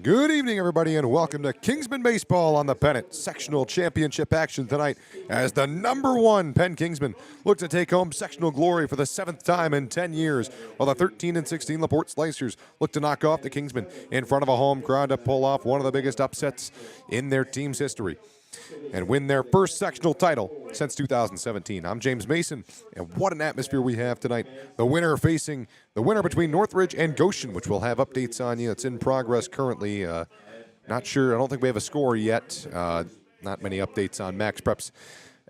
Good evening, everybody, and welcome to Kingsman Baseball on the Penn Sectional Championship action tonight as the #1 Penn Kingsmen look to take home sectional glory for the 7th time in 10 years, while the 13-16 LaPorte Slicers look to knock off the Kingsmen in front of a home crowd to pull off one of the biggest upsets in their team's history and win their first sectional title since 2017. I'm James Mason, and what an atmosphere we have tonight. The winner facing the winner between Northridge and Goshen, which we'll have updates on you. It's in progress currently. Not sure. I don't think we have a score yet. Not many updates on Max Preps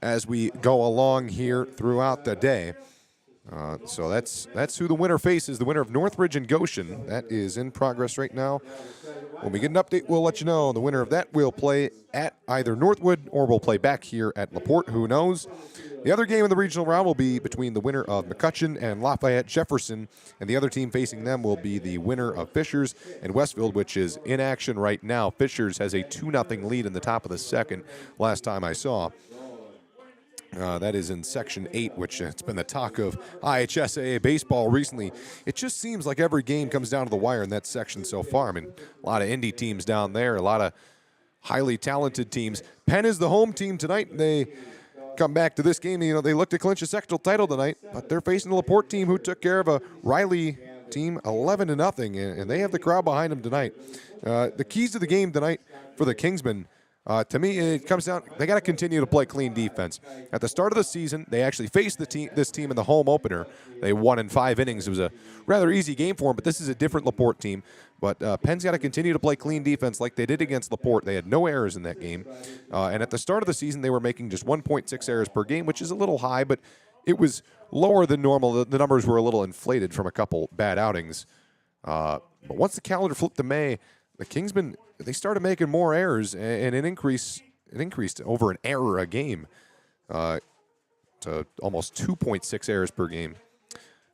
as we go along here throughout the day. So that's who the winner faces, the winner of Northridge and Goshen. That is in progress right now. When we get an update, we'll let you know. The winner of that will play at either Northwood or we'll play back here at LaPorte. Who knows? The other game in the regional round will be between the winner of McCutcheon and Lafayette Jefferson, and the other team facing them will be the winner of Fishers and Westfield, which is in action right now. Fishers has a 2-0 lead in the top of the second last time I saw. That is in Section 8, which it's been the talk of IHSAA baseball recently. It just seems like every game comes down to the wire in that section so far. I mean, a lot of indie teams down there, a lot of highly talented teams. Penn is the home team tonight. They come back to this game. You know, they look to clinch a sectional title tonight, but they're facing the LaPorte team who took care of a Riley team 11-0, and they have the crowd behind them tonight. The keys to the game tonight for the Kingsmen, to me, it comes down, they got to continue to play clean defense. At the start of the season, they actually faced this team in the home opener. They won in 5 innings. It was a rather easy game for them, but this is a different LaPorte team. But Penn's got to continue to play clean defense like they did against LaPorte. They had no errors in that game. And at the start of the season, they were making just 1.6 errors per game, which is a little high, but it was lower than normal. The numbers were a little inflated from a couple bad outings. But once the calendar flipped to May, the Kingsmen, they started making more errors, and it increased over an error a game to almost 2.6 errors per game.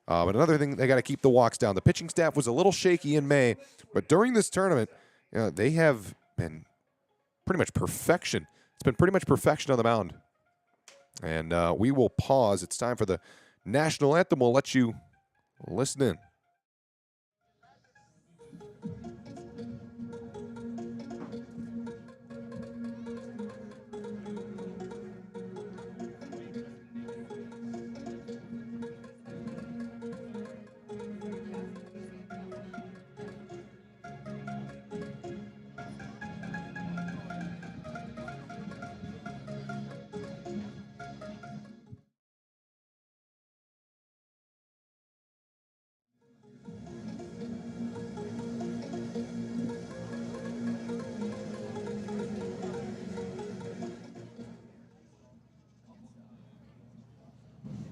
But another thing, they got to keep the walks down. The pitching staff was a little shaky in May, but during this tournament, they have been pretty much perfection. It's been pretty much perfection on the mound. And we will pause. It's time for the national anthem. We'll let you listen in.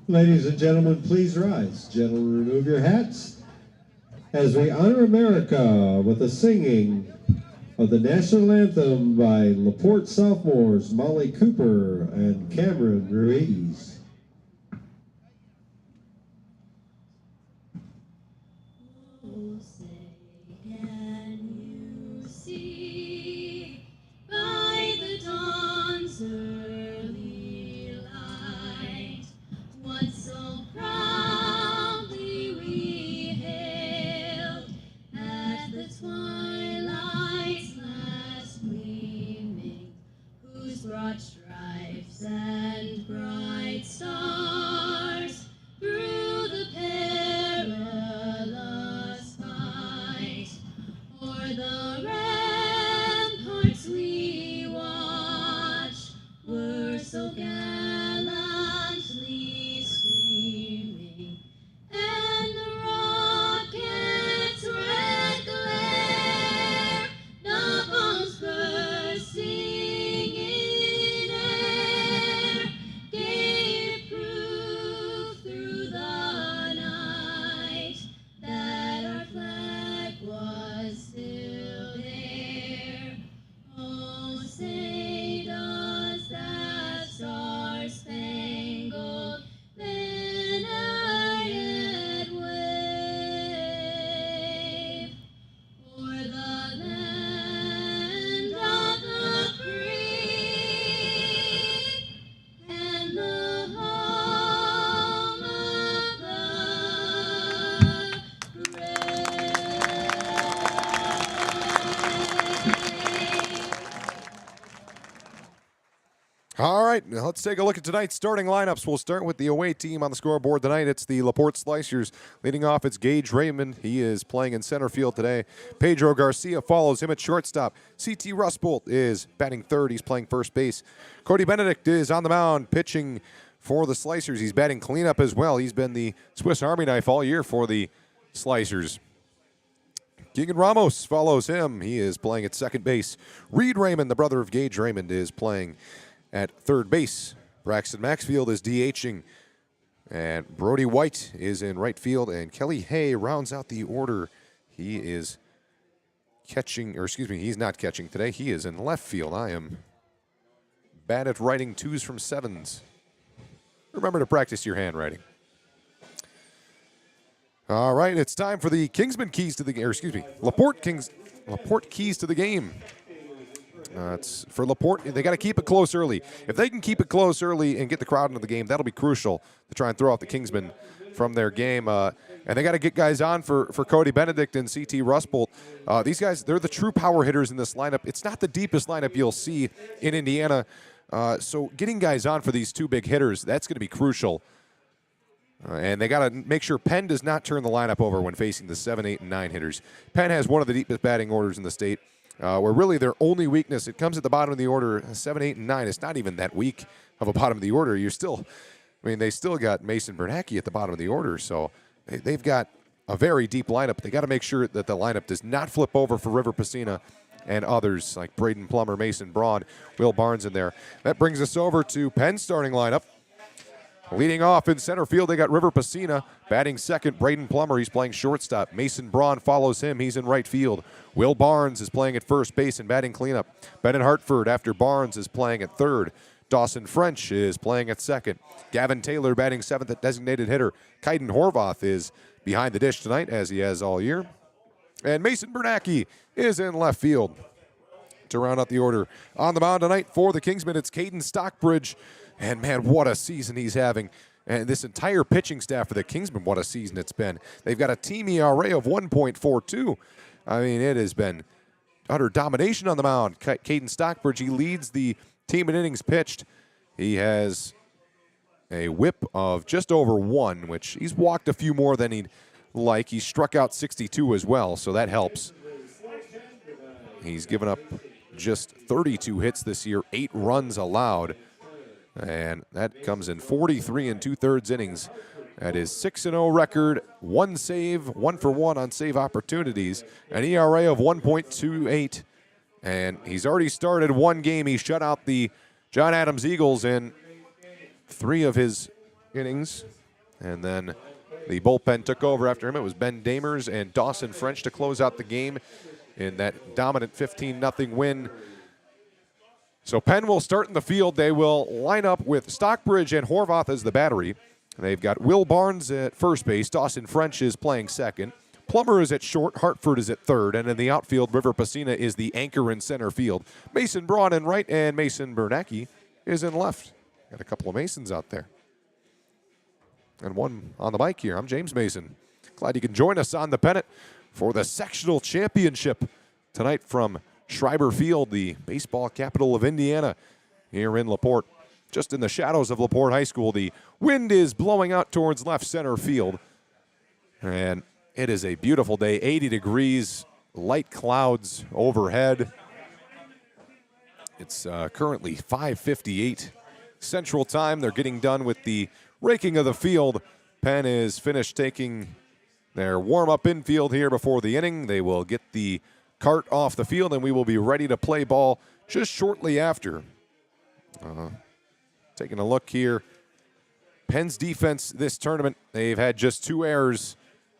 Ladies and gentlemen, please rise. Gentlemen, remove your hats as we honor America with the singing of the national anthem by LaPorte sophomores Molly Cooper and Cameron Ruiz. Broad stripes and bright stars through the perilous fight, o'er the ramparts we watch were so gallantly streaming, and the rocket's red glare, napalm's bursting still there. All right, now let's take a look at tonight's starting lineups. We'll start with the away team on the scoreboard tonight. It's the LaPorte Slicers. Leading off, it's Gage Raymond. He is playing in center field today. Pedro Garcia follows him at shortstop. C.T. Rustbolt is batting third. He's playing first base. Cody Benedict is on the mound pitching for the Slicers. He's batting cleanup as well. He's been the Swiss Army knife all year for the Slicers. Keegan Ramos follows him. He is playing at second base. Reed Raymond, the brother of Gage Raymond, is playing at third base. Braxton Maxfield is DHing. And Brody White is in right field. And Kelly Hay rounds out the order. He is catching, or excuse me, he's not catching today. He is in left field. I am bad at writing 2s from 7s. Remember to practice your handwriting. All right, it's time for the Kingsman keys to the game, or excuse me, LaPorte keys to the game. It's for LaPorte. They got to keep it close early. If they can keep it close early and get the crowd into the game, that'll be crucial to try and throw out the Kingsmen from their game. And they got to get guys on for Cody Benedict and C.T. Rustbolt. These guys, they're the true power hitters in this lineup. It's not the deepest lineup you'll see in Indiana. So getting guys on for these two big hitters, that's going to be crucial. And they got to make sure Penn does not turn the lineup over when facing the 7, 8, and 9 hitters. Penn has one of the deepest batting orders in the state. Where really their only weakness, it comes at the bottom of the order, 7, 8, and 9. It's not even that weak of a bottom of the order. You're still, I mean, they still got Mason Bernacki at the bottom of the order, so they've got a very deep lineup. They got to make sure that the lineup does not flip over for River Pacina and others like Braden Plummer, Mason Braun, Will Barnes in there. That brings us over to Penn's starting lineup. Leading off in center field, they got River Pacina. Batting second, Braden Plummer. He's playing shortstop. Mason Braun follows him. He's in right field. Will Barnes is playing at first base and batting cleanup. Bennett Hartford after Barnes is playing at third. Dawson French is playing at second. Gavin Taylor batting seventh at designated hitter. Kaiden Horvath is behind the dish tonight, as he has all year. And Mason Bernacki is in left field. To round out the order on the mound tonight for the Kingsmen, it's Caden Stockbridge. And, man, what a season he's having. And this entire pitching staff for the Kingsmen, what a season it's been. They've got a team ERA of 1.42. I mean, it has been utter domination on the mound. Caden Stockbridge, he leads the team in innings pitched. He has a whip of just over 1, which he's walked a few more than he'd like. He struck out 62 as well, so that helps. He's given up just 32 hits this year, 8 runs allowed. And that comes in 43 2/3 innings. That is 6-0 record, 1 save, 1 for 1 on save opportunities, an ERA of 1.28. And he's already started 1 game. He shut out the John Adams Eagles in 3 of his innings. And then the bullpen took over after him. It was Ben Damers and Dawson French to close out the game in that dominant 15-0 win. So Penn will start in the field. They will line up with Stockbridge and Horvath as the battery. They've got Will Barnes at first base. Dawson French is playing second. Plummer is at short. Hartford is at third. And in the outfield, River Pacina is the anchor in center field. Mason Braun in right, and Mason Bernacki is in left. Got a couple of Masons out there. And one on the mic here. I'm James Mason. Glad you can join us on the pennant for the sectional championship tonight from Schreiber Field, the baseball capital of Indiana, here in LaPorte. Just in the shadows of LaPorte High School, the wind is blowing out towards left center field. And it is a beautiful day, 80 degrees, light clouds overhead. It's currently 5:58 Central Time. They're getting done with the raking of the field. Penn is finished taking their warm-up infield here before the inning. They will get the cart off the field, and we will be ready to play ball just shortly after. Taking a look here. Penn's defense this tournament, they've had just 2 errors.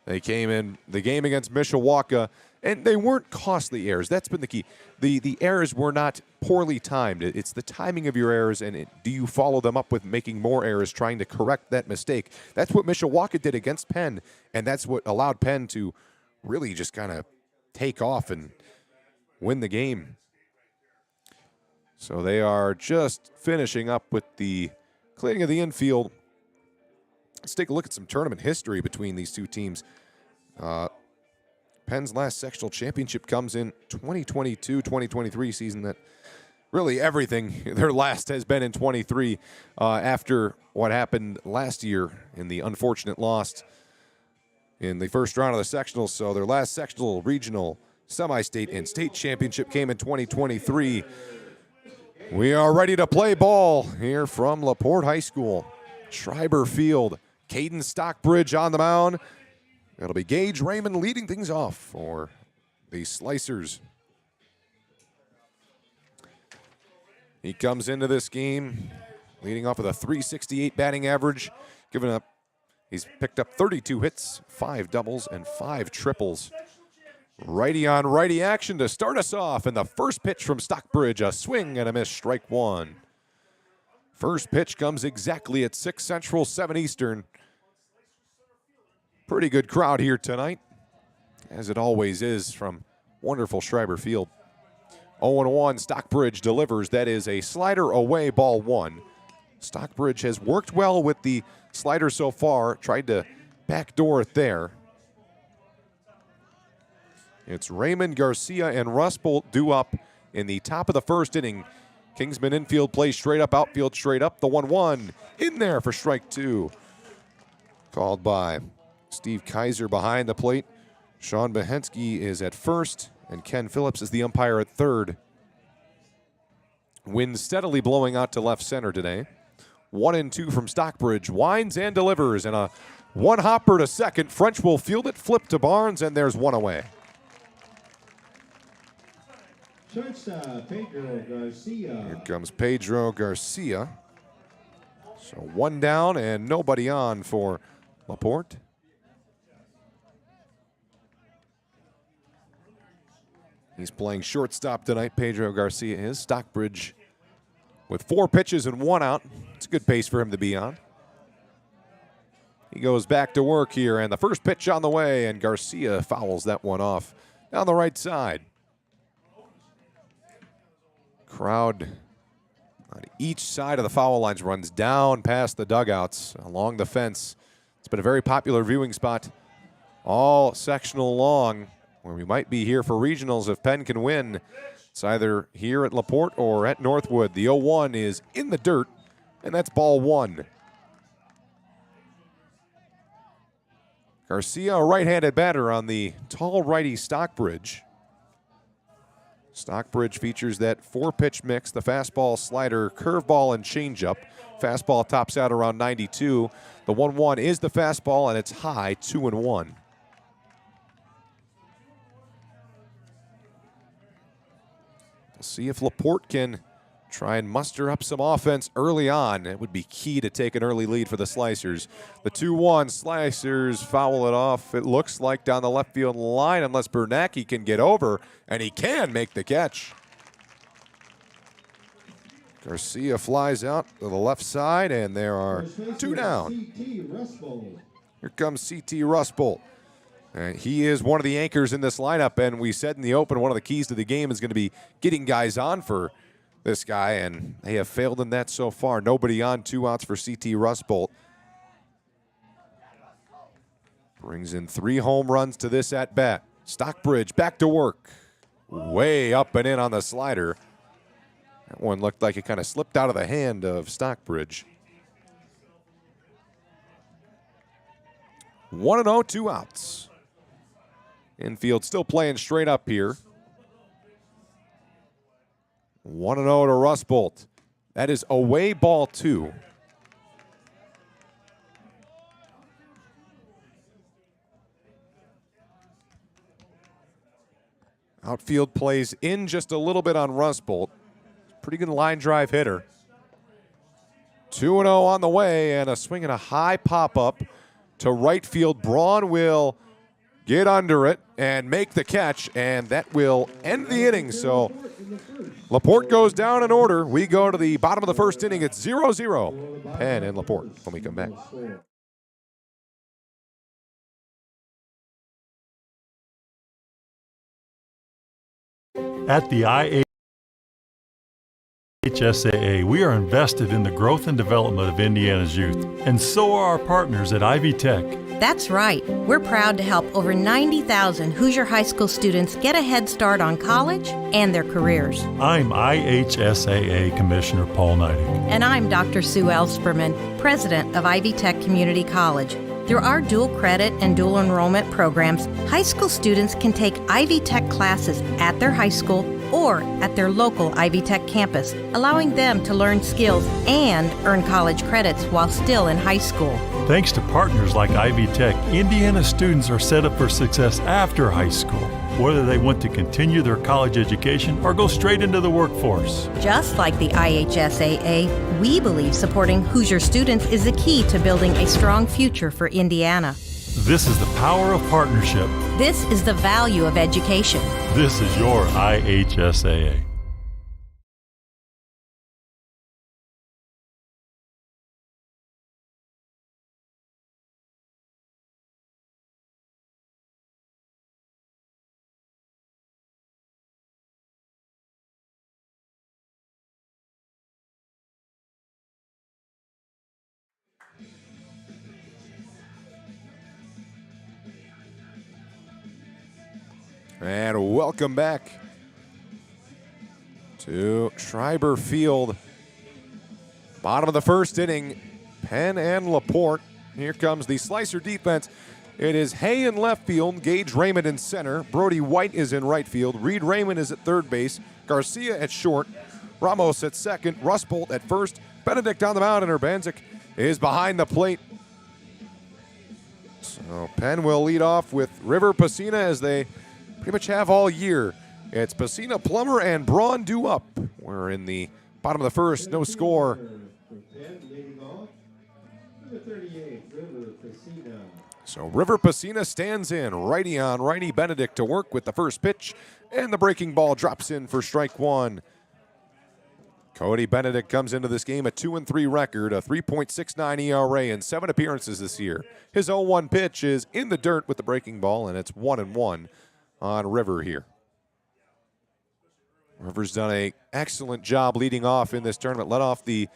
They came in the game against Mishawaka, and they weren't costly errors. That's been the key. The errors were not poorly timed. It's the timing of your errors, and do you follow them up with making more errors, trying to correct that mistake. That's what Mishawaka did against Penn, and that's what allowed Penn to really just kind of take off and win the game. So they are just finishing up with the cleaning of the infield. Let's take a look at some tournament history between these two teams. Penn's last sectional championship comes in 2022-2023 season. That really everything. Their last has been in 23 after what happened last year in the unfortunate loss in the first round of the sectionals. So their last sectional, regional, semi-state, and state championship came in 2023. We are ready to play ball here from LaPorte High School. Schreiber Field, Caden Stockbridge on the mound. It'll be Gage Raymond leading things off for the Slicers. He comes into this game leading off with a .368 batting average, he's picked up 32 hits, 5 doubles, and 5 triples. Righty on righty action to start us off, and the first pitch from Stockbridge, a swing and a miss, strike one. First pitch comes exactly at 6 Central, 7 Eastern. Pretty good crowd here tonight, as it always is from wonderful Schreiber Field. 0-1, Stockbridge delivers. That is a slider away, ball one. Stockbridge has worked well with the slider so far, tried to backdoor it there. It's Raymond, Garcia, and Rusbolt due up in the top of the first inning. Kingsman infield plays straight up, outfield straight up. The 1-1 in there for strike two. Called by Steve Kaiser behind the plate. Sean Behensky is at first, and Ken Phillips is the umpire at third. Wind steadily blowing out to left center today. 1-2 from Stockbridge. Winds and delivers, and a one hopper to second. French will field it, flip to Barnes, and there's one away. Shortstop, Pedro Garcia. Here comes Pedro Garcia. So one down and nobody on for LaPorte. He's playing shortstop tonight, Pedro Garcia is. Stockbridge with 4 pitches and 1 out. It's a good pace for him to be on. He goes back to work here, and the first pitch on the way, and Garcia fouls that one off down the right side. Crowd on each side of the foul lines runs down past the dugouts along the fence. It's been a very popular viewing spot all sectional long, where we might be here for regionals if Penn can win. It's either here at LaPorte or at Northwood. The 0-1 is in the dirt, and that's ball one. Garcia, a right-handed batter on the tall righty Stockbridge. Stockbridge features that 4-pitch mix, the fastball, slider, curveball, and changeup. Fastball tops out around 92. The 1-1 is the fastball, and it's high, 2-1. We'll see if LaPorte can try and muster up some offense early on. It would be key to take an early lead for the Slicers. The 2-1, Slicers foul it off, it looks like, down the left field line, unless Bernacki can get over, and he can make the catch. Garcia flies out to the left side, and there are 2 down. Here comes C.T. Rusbolt. He is one of the anchors in this lineup, and we said in the open one of the keys to the game is going to be getting guys on for this guy, and they have failed in that so far. Nobody on, 2 outs for C.T. Rusbolt. Brings in 3 home runs to this at-bat. Stockbridge back to work. Way up and in on the slider. That one looked like it kind of slipped out of the hand of Stockbridge. 1-0, 2 outs. Infield still playing straight up here. 1-0 to Rusbolt. That is away, ball 2. Outfield plays in just a little bit on Rusbolt. Pretty good line drive hitter. 2-0 on the way, and a swing and a high pop-up to right field. Braun will get under it and make the catch, and that will end the inning. So LaPorte goes down in order. We go to the bottom of the first inning. It's 0-0. Penn and LaPorte when we come back. At the IHSAA, we are invested in the growth and development of Indiana's youth, and so are our partners at IvyTech. That's right. We're proud to help over 90,000 Hoosier High School students get a head start on college and their careers. I'm IHSAA Commissioner Paul Neidig. And I'm Dr. Sue Elsperman, President of IvyTech Community College. Through our dual credit and dual enrollment programs, high school students can take IvyTech classes at their high school or at their local IvyTech campus, allowing them to learn skills and earn college credits while still in high school. Thanks to partners like IvyTech, Indiana students are set up for success after high school, whether they want to continue their college education or go straight into the workforce. Just like the IHSAA, we believe supporting Hoosier students is the key to building a strong future for Indiana. This is the power of partnership. This is the value of education. This is your IHSAA. And welcome back to Schreiber Field. Bottom of the first inning, Penn and LaPorte. Here comes the Slicer defense. It is Hay in left field, Gage Raymond in center, Brody White is in right field, Reed Raymond is at third base, Garcia at short, Ramos at second, Rusbolt at first, Benedict on the mound, and Urbanzik is behind the plate. So Penn will lead off with River Pacina as they pretty much have all year. It's Pacina, Plummer, and Braun due up. We're in the bottom of the first, no score. So River Pacina stands in, righty on righty, Benedict to work with the first pitch, and the breaking ball drops in for strike one. Cody Benedict comes into this game a 2-3 record, a 3.69 ERA in 7 appearances this year. His 0-1 pitch is in the dirt with the breaking ball, and it's 1-1 on River here. River's done an excellent job leading off in this tournament. Led off the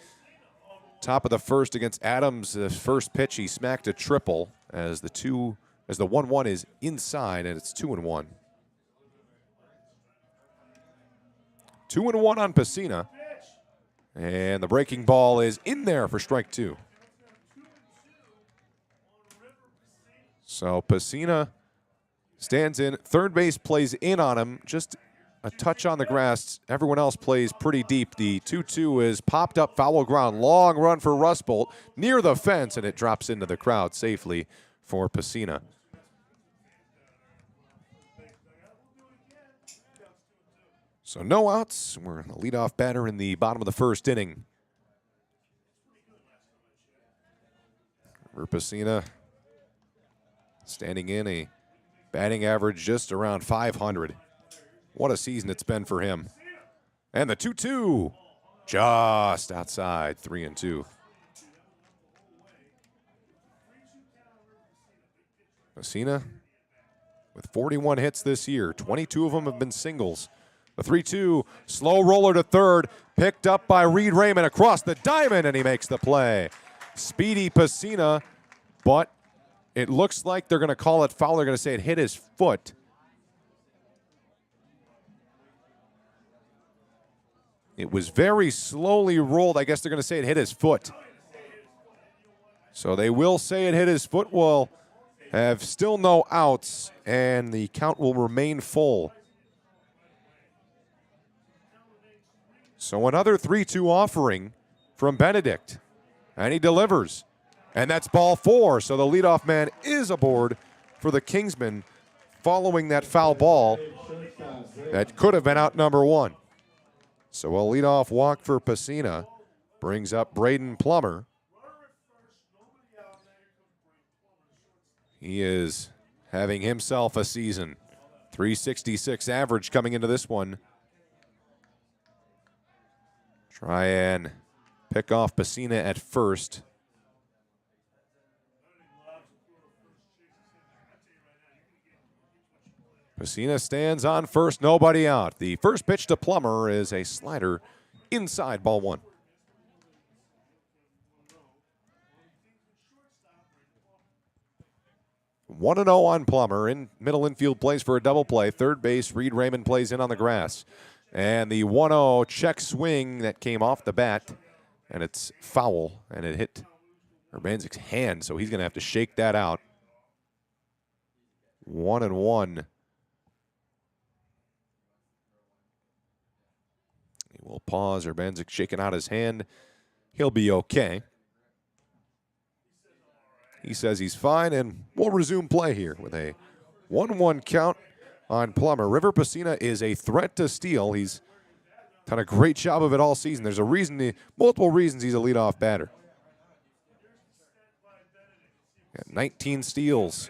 top of the first against Adams. The first pitch, he smacked a triple as the 1-1 is inside, and it's 2-1. 2-1 on Pacina. And the breaking ball is in there for strike two. So Pacina stands in. Third base plays in on him. Just a touch on the grass. Everyone else plays pretty deep. The 2-2 is popped up foul ground. Long run for Rusbolt near the fence, and it drops into the crowd safely for Pacina. So no outs. We're going to lead off batter in the bottom of the first inning. For Pacina, standing in a batting average just around 500. What a season it's been for him. And the 2-2, just outside, 3-2. Pacina with 41 hits this year. 22 of them have been singles. The 3-2, slow roller to third, picked up by Reed Raymond across the diamond, and he makes the play. Speedy Pacina, but it looks like they're going to call it foul. They're going to say it hit his foot. It was very slowly rolled. I guess they're going to say it hit his foot. So they will say it hit his foot. We'll have still no outs, and the count will remain full. So another 3-2 offering from Benedict, and he delivers. And that's ball four, so the leadoff man is aboard for the Kingsmen following that foul ball that could have been out number one. So a leadoff walk for Pacina brings up Braden Plummer. He is having himself a season. 366 average coming into this one. Try and pick off Pacina at first. Pacina stands on first, nobody out. The first pitch to Plummer is a slider inside, ball one. 1-0 on Plummer. In middle infield plays for a double play. Third base, Reed Raymond plays in on the grass. And the 1-0 check swing that came off the bat, and it's foul, and it hit Urbanzic's hand, so he's going to have to shake that out. 1-1. He will pause. Urbanzic shaking out his hand. He'll be okay. He says he's fine, and we'll resume play here with a 1-1 count on Plummer. River Pacina is a threat to steal. He's done a great job of it all season. There's a reason, multiple reasons he's a leadoff batter. Got 19 steals.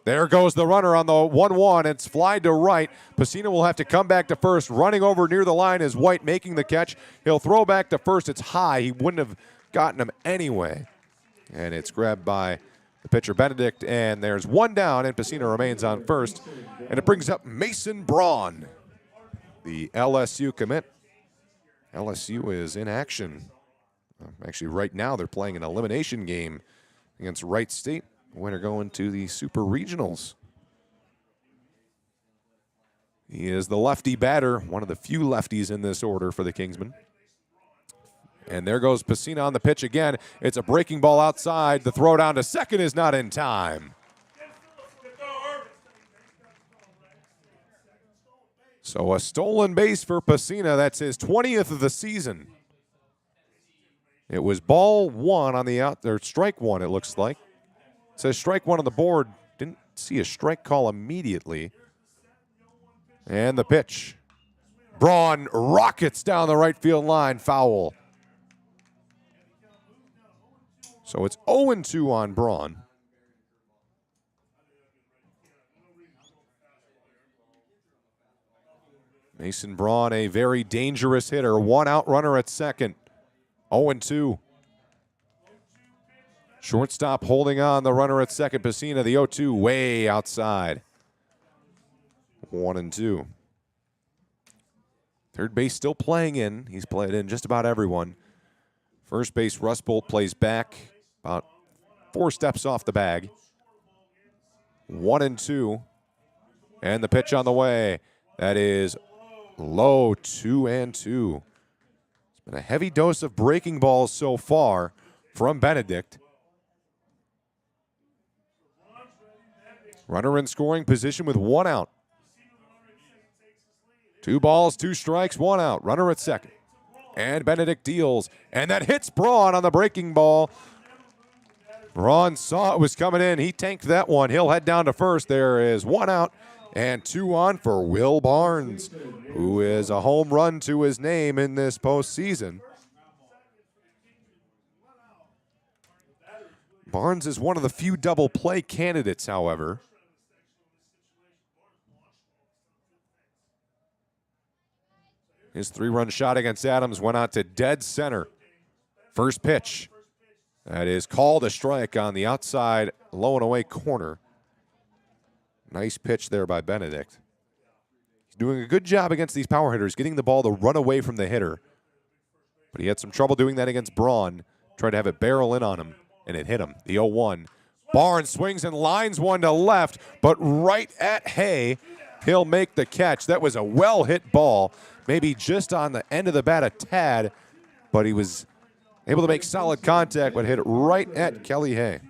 There goes the runner on the 1-1. It's fly to right. Pacina will have to come back to first. Running over near the line is White making the catch. He'll throw back to first. It's high. He wouldn't have gotten him anyway. And it's grabbed by the pitcher Benedict, and there's one down, and Pacina remains on first. And it brings up Mason Braun, the LSU commit. LSU is in action. Actually, right now they're playing an elimination game against Wright State. Winner going to the Super Regionals. He is the lefty batter, one of the few lefties in this order for the Kingsmen. And there goes Pacina on the pitch again. It's a breaking ball outside. The throw down to second is not in time. So a stolen base for Pacina. That's his 20th of the season. It was ball one on the strike one, it looks like. It says strike one on the board. Didn't see a strike call immediately. And the pitch. Braun rockets down the right field line. Foul. So it's 0-2 on Braun. Mason Braun, a very dangerous hitter. One out runner at second. 0-2. Shortstop holding on, the runner at second. Pacina, the 0-2, way outside. 1-2. Third base still playing in. He's played in just about everyone. First base, Russ Bolt plays back about 4 steps off the bag. 1-2. And the pitch on the way. That is low, 2-2. It's been a heavy dose of breaking balls so far from Benedict. Runner in scoring position with 1 out. 2 balls, 2 strikes, 1 out. Runner at second. And Benedict deals. And that hits Braun on the breaking ball. Braun saw it was coming in. He tanked that one. He'll head down to first. There is 1 out and 2 on for Will Barnes, who is a home run to his name in this postseason. Barnes is one of the few double play candidates, however. His 3-run shot against Adams went out to dead center. First pitch. That is called a strike on the outside low and away corner. Nice pitch there by Benedict. He's doing a good job against these power hitters, getting the ball to run away from the hitter. But he had some trouble doing that against Braun. Tried to have it barrel in on him, and it hit him. The 0-1. Barnes swings and lines one to left, but right at Hay, he'll make the catch. That was a well-hit ball, maybe just on the end of the bat a tad, but he was able to make solid contact, but hit it right at Kelly Hay.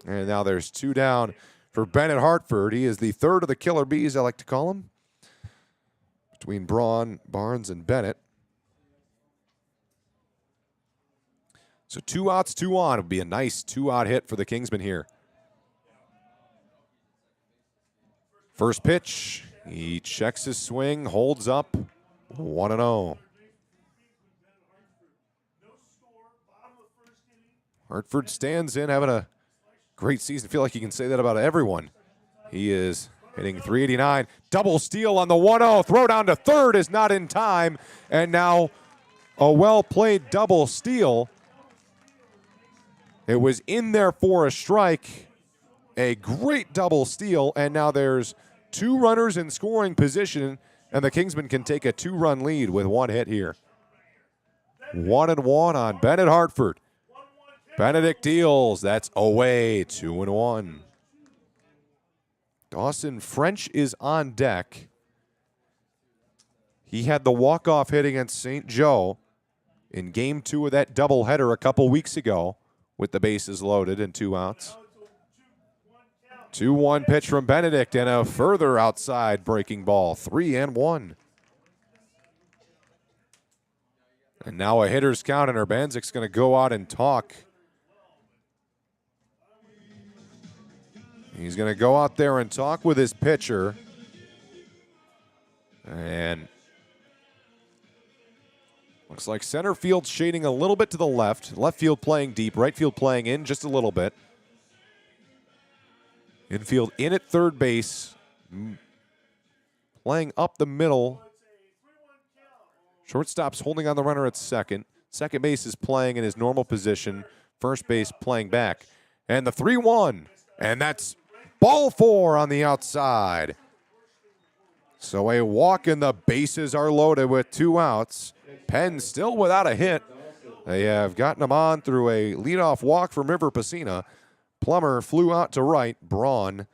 And now there's 2 down for Bennett Hartford. He is the third of the Killer Bees, I like to call him, between Braun, Barnes, and Bennett. So 2 outs, 2 on. It would be a nice 2-out hit for the Kingsmen here. First pitch. He checks his swing, holds up, 1-0. Hartford stands in, having a great season. I feel like you can say that about everyone. He is hitting .389. Double steal on the 1-0. Throw down to third is not in time. And now a well-played double steal. It was in there for a strike. A great double steal. And now there's 2 runners in scoring position, and the Kingsmen can take a 2-run lead with 1 hit here. 1-1 on Bennett Hartford. Benedict deals. That's away, 2-1. Dawson French is on deck. He had the walk-off hit against St. Joe in Game 2 of that doubleheader a couple weeks ago with the bases loaded and 2 outs. 2-1 pitch from Benedict and a further outside breaking ball, 3-1. And now a hitter's count, and Urbanzic's going to go out and talk. He's going to go out there and talk with his pitcher. And looks like center field shading a little bit to the left. Left field playing deep. Right field playing in just a little bit. Infield in at third base. Playing up the middle. Shortstop's holding on the runner at second. Second base is playing in his normal position. First base playing back. And the 3-1. And that's ball 4 on the outside. So a walk and the bases are loaded with 2 outs. Penn still without a hit. They have gotten him on through a leadoff walk from River Pacina. Plummer flew out to right. Braun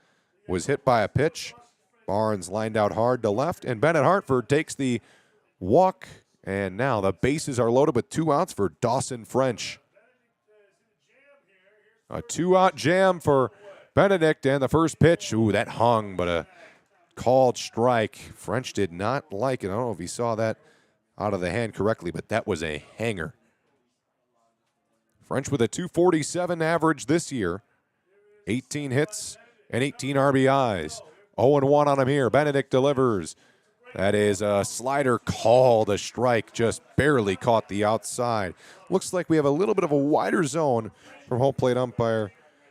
was hit by a pitch. Barnes lined out hard to left. And Bennett Hartford takes the walk. And now the bases are loaded with 2 outs for Dawson French. A 2-out jam for Benedict, and the first pitch. Ooh, that hung, but a called strike. French did not like it. I don't know if he saw that out of the hand correctly, but that was a hanger. French with a .247 average this year. 18 hits and 18 RBIs. 0-1 on him here. Benedict delivers. That is a slider called a strike. Just barely caught the outside. Looks like we have a little bit of a wider zone from home plate umpire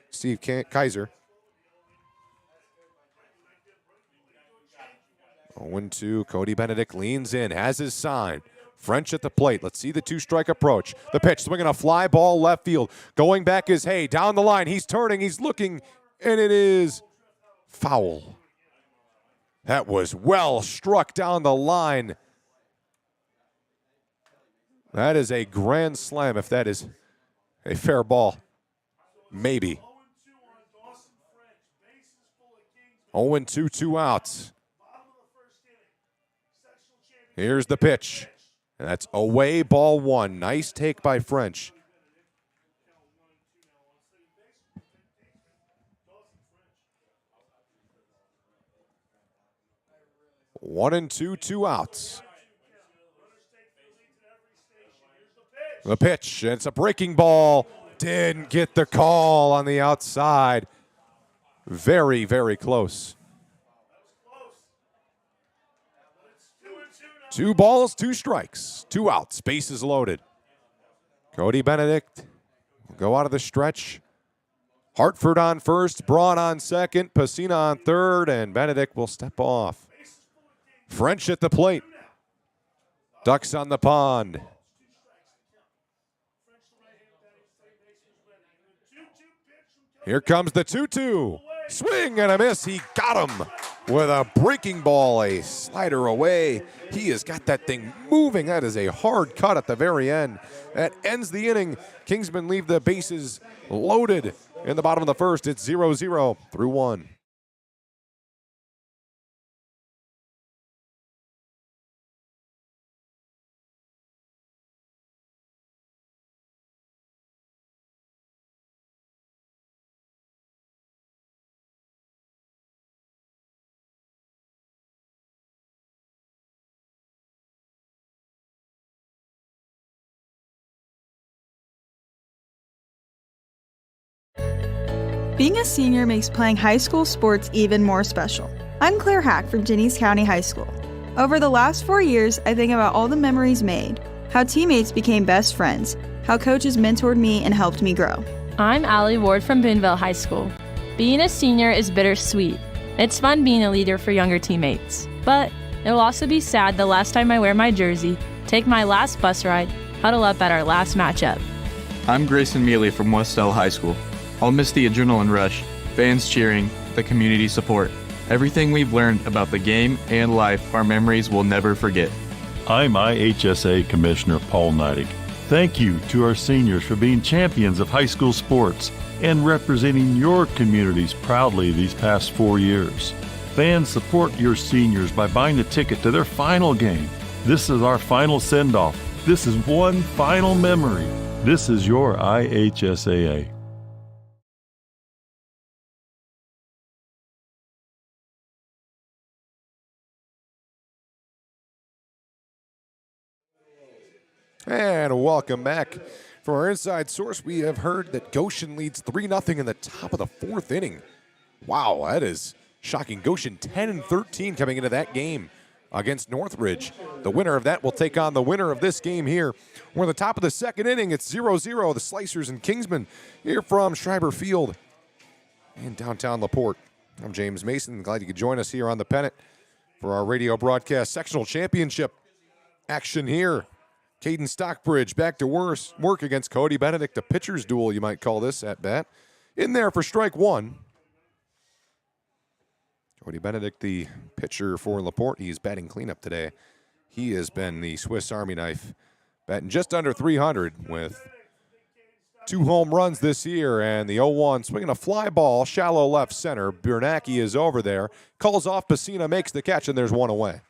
Steve Kaiser. 0-2. Cody Benedict leans in, has his sign. French at the plate. Let's see the 2-strike approach. The pitch, swinging a fly ball left field. Going back is Hay. Down the line. He's turning. He's looking. And it is foul. That was well struck down the line. That is a grand slam if that is a fair ball. Maybe. 0-2, 2 outs. Here's the pitch. And that's away, ball 1. Nice take by French. One and two outs. The pitch, and it's a breaking ball. Didn't get the call on the outside. Very, very close. 2 balls, 2 strikes, 2 outs, bases loaded. Cody Benedict will go out of the stretch. Hartford on first, Braun on second, Pacina on third, and Benedict will step off. French at the plate. Ducks on the pond. Here comes the 2-2. Swing and a miss. He got him with a breaking ball, a slider away. He has got that thing moving. That is a hard cut at the very end. That ends the inning. Kingsmen leave the bases loaded in the bottom of the first. It's 0-0 through 1. Being a senior makes playing high school sports even more special. I'm Claire Hack from Jennings County High School. Over the last 4 years, I think about all the memories made, how teammates became best friends, how coaches mentored me and helped me grow. I'm Allie Ward from Boonville High School. Being a senior is bittersweet. It's fun being a leader for younger teammates, but it'll also be sad the last time I wear my jersey, take my last bus ride, huddle up at our last matchup. I'm Grayson Mealy from Westell High School. I'll miss the adrenaline rush, fans cheering, the community support. Everything we've learned about the game and life, our memories will never forget. I'm IHSA Commissioner Paul Neidig. Thank you to our seniors for being champions of high school sports. and representing your communities proudly these past 4 years. Fans, support your seniors by buying a ticket to their final game. This is our final send-off. This is one final memory. This is your IHSAA. And welcome back. From our inside source, we have heard that Goshen leads 3-0 in the top of the 4th inning. Wow, that is shocking. Goshen 10-13 coming into that game against Northridge. The winner of that will take on the winner of this game here. We're in the top of the 2nd inning. It's 0-0, the Slicers and Kingsmen here from Schreiber Field in downtown LaPorte. I'm James Mason. Glad you could join us here on the Pennant for our radio broadcast sectional championship action here. Caden Stockbridge back to work against Cody Benedict, a pitcher's duel, you might call this at bat. In there for strike 1. Cody Benedict, the pitcher for LaPorte, he's batting cleanup today. He has been the Swiss Army knife, batting just under 300 with 2 home runs this year. And the 0-1 swinging a fly ball, shallow left center. Bernacki is over there, calls off Pacina, makes the catch, and there's one away.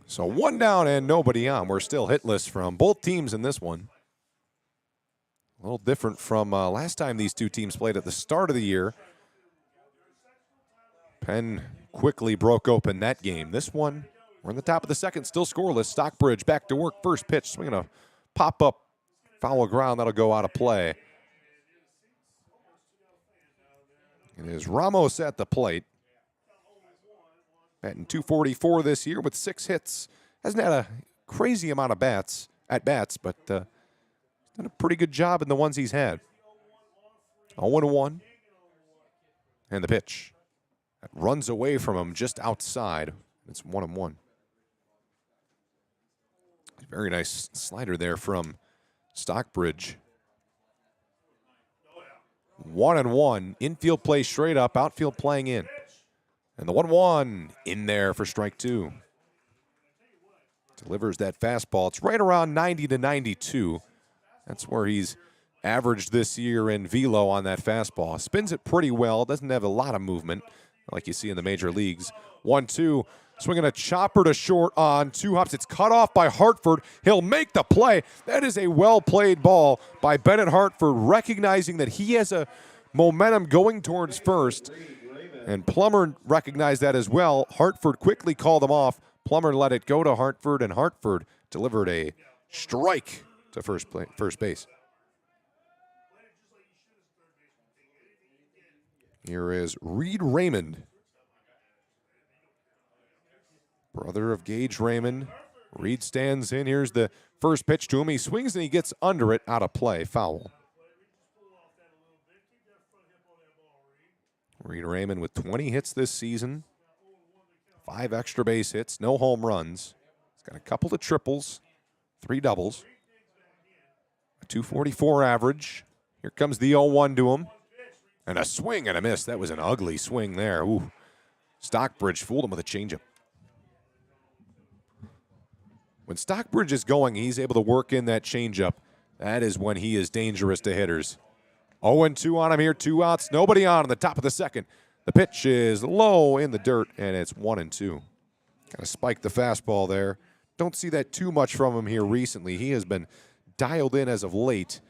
So 1 down and nobody on. We're still hitless from both teams in this one. A little different from last time these two teams played at the start of the year. Penn quickly broke open that game. This one, we're in the top of the 2nd, still scoreless. Stockbridge back to work, first pitch, swinging a pop-up foul ground. That'll go out of play. It is Ramos at the plate. Batting .244 this year with 6 hits. Hasn't had a crazy amount of at-bats, but done a pretty good job in the ones he's had. 0-1. And the pitch. That runs away from him just outside. It's 1-1. Very nice slider there from Stockbridge. 1-1. Infield play straight up, outfield playing in. And the 1-1 in there for strike 2. Delivers that fastball. It's right around 90 to 92. That's where he's averaged this year in velo on that fastball. Spins it pretty well. Doesn't have a lot of movement like you see in the major leagues. 1-2. Swinging a chopper to short on 2 hops. It's cut off by Hartford. He'll make the play. That is a well-played ball by Bennett Hartford, recognizing that he has a momentum going towards first. And Plummer recognized that as well. Hartford quickly called him off. Plummer let it go to Hartford, and Hartford delivered a strike to first base. Here is Reed Raymond, brother of Gage Raymond. Reed stands in. Here's the first pitch to him. He swings and he gets under it, out of play, foul. Reed Raymond with 20 hits this season, 5 extra base hits, no home runs. He's got a couple of triples, 3 doubles, a .244 average. Here comes the 0-1 to him, and a swing and a miss. That was an ugly swing there. Ooh. Stockbridge fooled him with a changeup. When Stockbridge is going, he's able to work in that changeup. That is when he is dangerous to hitters. 0-2 on him here, 2 outs, nobody on in the top of the 2nd. The pitch is low in the dirt, and it's 1-2. Kind of spiked the fastball there. Don't see that too much from him here recently. He has been dialed in as of late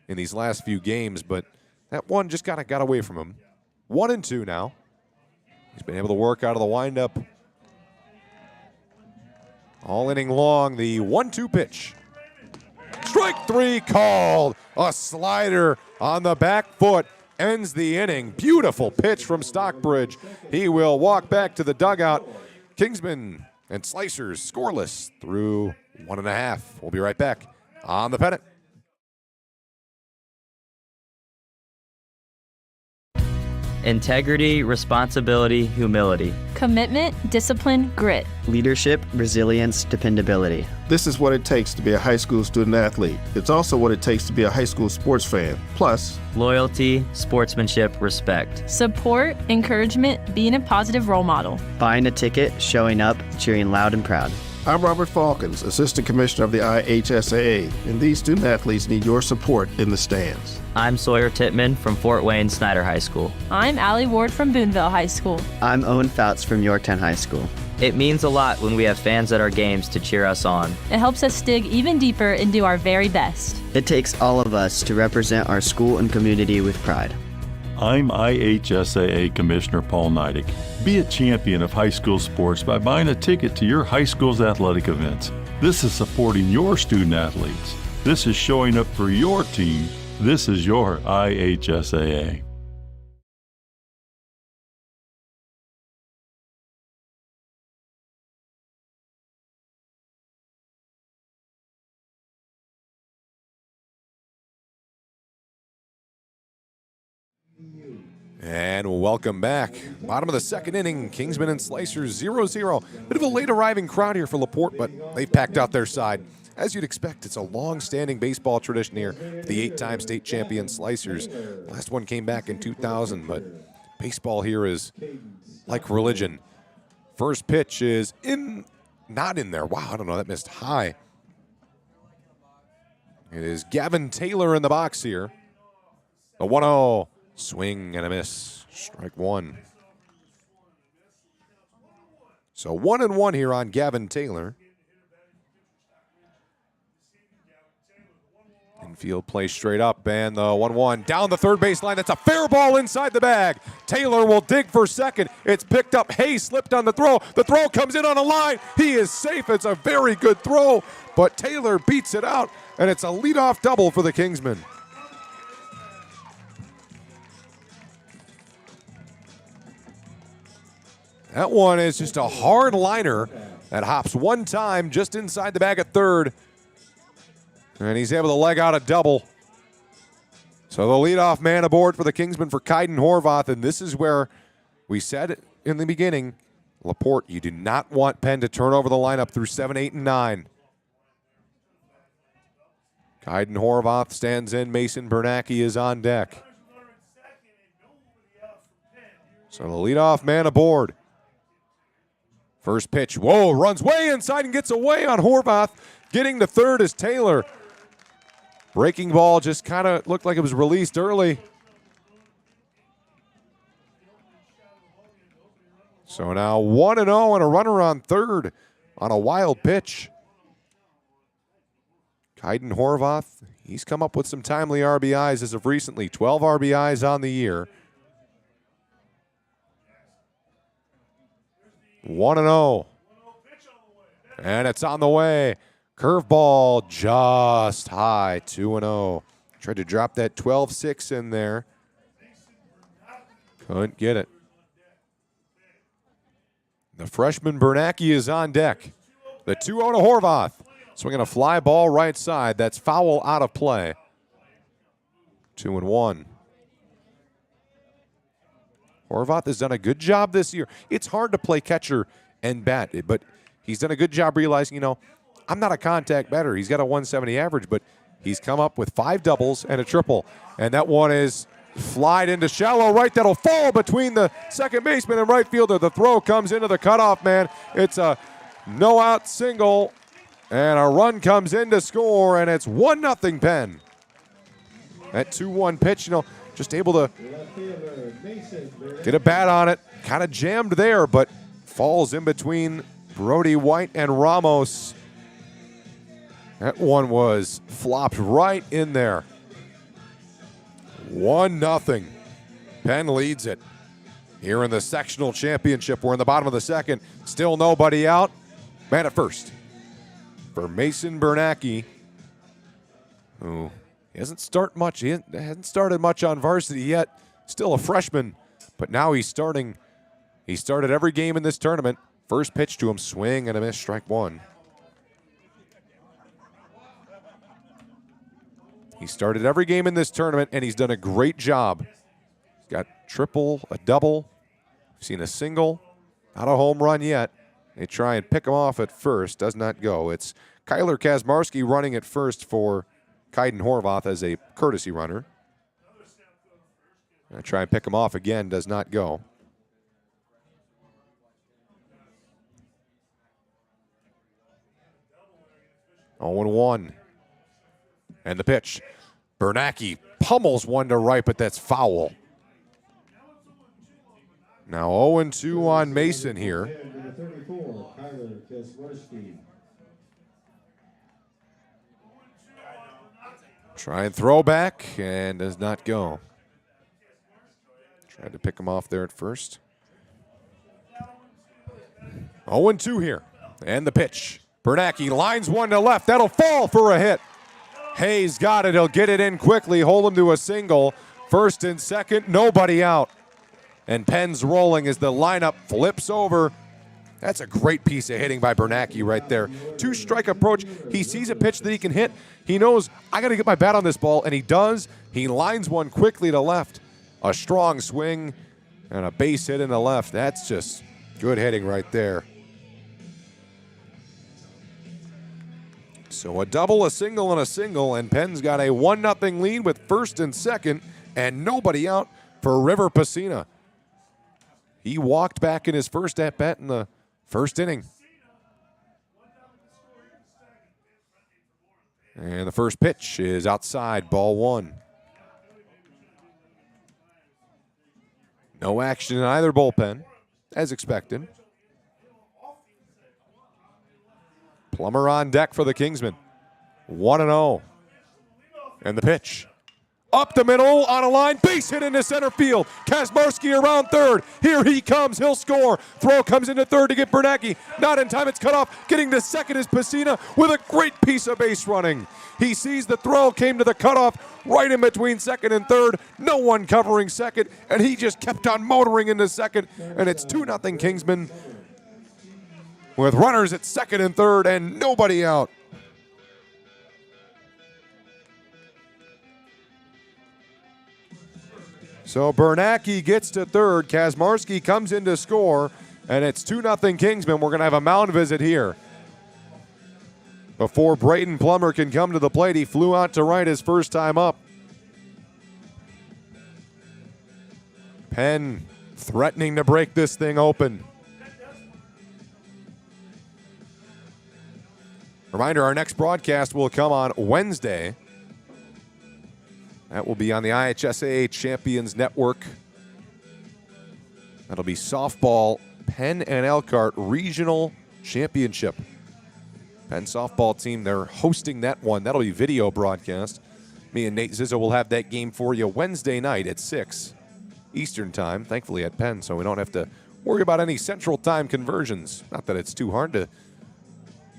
in these last few games, but that one just kind of got away from him. 1-2 now. He's been able to work out of the windup all inning long. The 1-2 pitch. Strike 3 called. A slider on the back foot ends the inning. Beautiful pitch from Stockbridge. He will walk back to the dugout. Kingsmen and Slicers scoreless through 1.5. We'll be right back on the Pennant. Integrity, responsibility, humility. Commitment, discipline, grit. Leadership, resilience, dependability. This is what it takes to be a high school student athlete. It's also what it takes to be a high school sports fan. Plus, loyalty, sportsmanship, respect. Support, encouragement, being a positive role model. Buying a ticket, showing up, cheering loud and proud. I'm Robert Falkins, Assistant Commissioner of the IHSAA, and these student athletes need your support in the stands. I'm Sawyer Tittman from Fort Wayne Snyder High School. I'm Allie Ward from Boonville High School. I'm Owen Fouts from Yorktown High School. It means a lot when we have fans at our games to cheer us on. It helps us dig even deeper and do our very best. It takes all of us to represent our school and community with pride. I'm IHSAA Commissioner Paul Neidig. Be a champion of high school sports by buying a ticket to your high school's athletic events. This is supporting your student athletes. This is showing up for your team. This is your IHSAA. And welcome back. Bottom of the second inning, Kingsman and Slicers 0-0. Bit of a late arriving crowd here for LaPorte, but they've packed out their side. As you'd expect, it's a long-standing baseball tradition here for the 8-time state champion Slicers. Last one came back in 2000, but baseball here is like religion. First pitch is not in there. Wow, I don't know, that missed high. It is Gavin Taylor in the box here. The 1-0. Swing and a miss. Strike one. So 1-1 here on Gavin Taylor. Infield play straight up, and the 1-1 down the third base line. That's a fair ball inside the bag. Taylor will dig for second. It's picked up. Hayes slipped on the throw. The throw comes in on a line. He is safe. It's a very good throw, but Taylor beats it out, and it's a leadoff double for the Kingsmen. That one is just a hard liner that hops one time just inside the bag at third. And he's able to leg out a double. So the leadoff man aboard for the Kingsmen for Kaiden Horvath. And this is where we said in the beginning, LaPorte, you do not want Penn to turn over the lineup through 7, 8, and 9. Kaiden Horvath stands in. Mason Bernacki is on deck. So the leadoff man aboard. First pitch, whoa, runs way inside and gets away on Horvath. Getting to third is Taylor. Breaking ball just kind of looked like it was released early. So now 1-0 and a runner on third on a wild pitch. Kaiden Horvath, he's come up with some timely RBIs as of recently. 12 RBIs on the year. 1-0. And it's on the way. Curveball just high. 2-0. Tried to drop that 12-6 in there. Couldn't get it. The freshman Bernacki is on deck. The 2-0 to Horvath. Swinging a fly ball right side. That's foul out of play. 2-1. Horvath has done a good job this year. It's hard to play catcher and bat, but he's done a good job realizing, you know, I'm not a contact batter. He's got a 170 average, but he's come up with 5 doubles and a triple. And that one is flied into shallow right. That'll fall between the second baseman and right fielder. The throw comes into the cutoff man. It's a no-out single, and a run comes in to score, and it's 1-0 Penn. That 2-1 pitch, you know, just able to get a bat on it. Kind of jammed there, but falls in between Brody White and Ramos. That one was flopped right in there. 1-0. Penn leads it. Here in the sectional championship, we're in the bottom of the second. Still nobody out. Man at first for Mason Bernacki, who he hasn't hasn't started much on varsity yet. Still a freshman, but now he's starting. He started every game in this tournament. First pitch to him, swing and a miss, strike one. He started every game in this tournament, and he's done a great job. He's got triple, a double. We've seen a single, not a home run yet. They try and pick him off at first, does not go. It's Kyler Kazmarski running at first for Kaiden Horvath as a courtesy runner. I try and pick him off again, does not go. 0-1. And the pitch. Bernacki pummels one to right, but that's foul. Now 0-2 on Mason here. Number 34, Kyler Kasmarski. Try and throw back, and does not go. Tried to pick him off there at first. 0-2 here. And the pitch. Bernacki lines one to left. That'll fall for a hit. Hayes got it. He'll get it in quickly. Hold him to a single. First and second, nobody out. And Penn's rolling as the lineup flips over. That's a great piece of hitting by Bernacki right there. Two-strike approach. He sees a pitch that he can hit. He knows, I got to get my bat on this ball, and he does. He lines one quickly to left. A strong swing and a base hit in the left. That's just good hitting right there. So a double, a single, and Penn's got a 1-0 lead with first and second, and nobody out for River Pacina. He walked back in his first at-bat in the first inning. And the first pitch is outside, ball one. No action in either bullpen, as expected. Plummer on deck for the Kingsmen. 1-0. And the pitch. Up the middle, on a line, base hit into center field. Kasmarski around third. Here he comes, he'll score. Throw comes into third to get Bernacki. Not in time, it's cut off. Getting to second is Pacina with a great piece of base running. He sees the throw, came to the cutoff, right in between second and third. No one covering second, and he just kept on motoring into second. And it's 2-0 Kingsmen with runners at second and third and nobody out. So Bernacki gets to third. Kasmarski comes in to score, and it's 2-0 Kingsmen. We're going to have a mound visit here. Before Braden Plummer can come to the plate, he flew out to right his first time up. Penn threatening to break this thing open. Reminder, our next broadcast will come on Wednesday. That will be on the IHSAA Champions Network. That'll be softball, Penn and Elkhart Regional Championship. Penn softball team, they're hosting that one. That'll be video broadcast. Me and Nate Zizzo will have that game for you Wednesday night at 6 Eastern Time, thankfully at Penn, so we don't have to worry about any Central Time conversions. Not that it's too hard to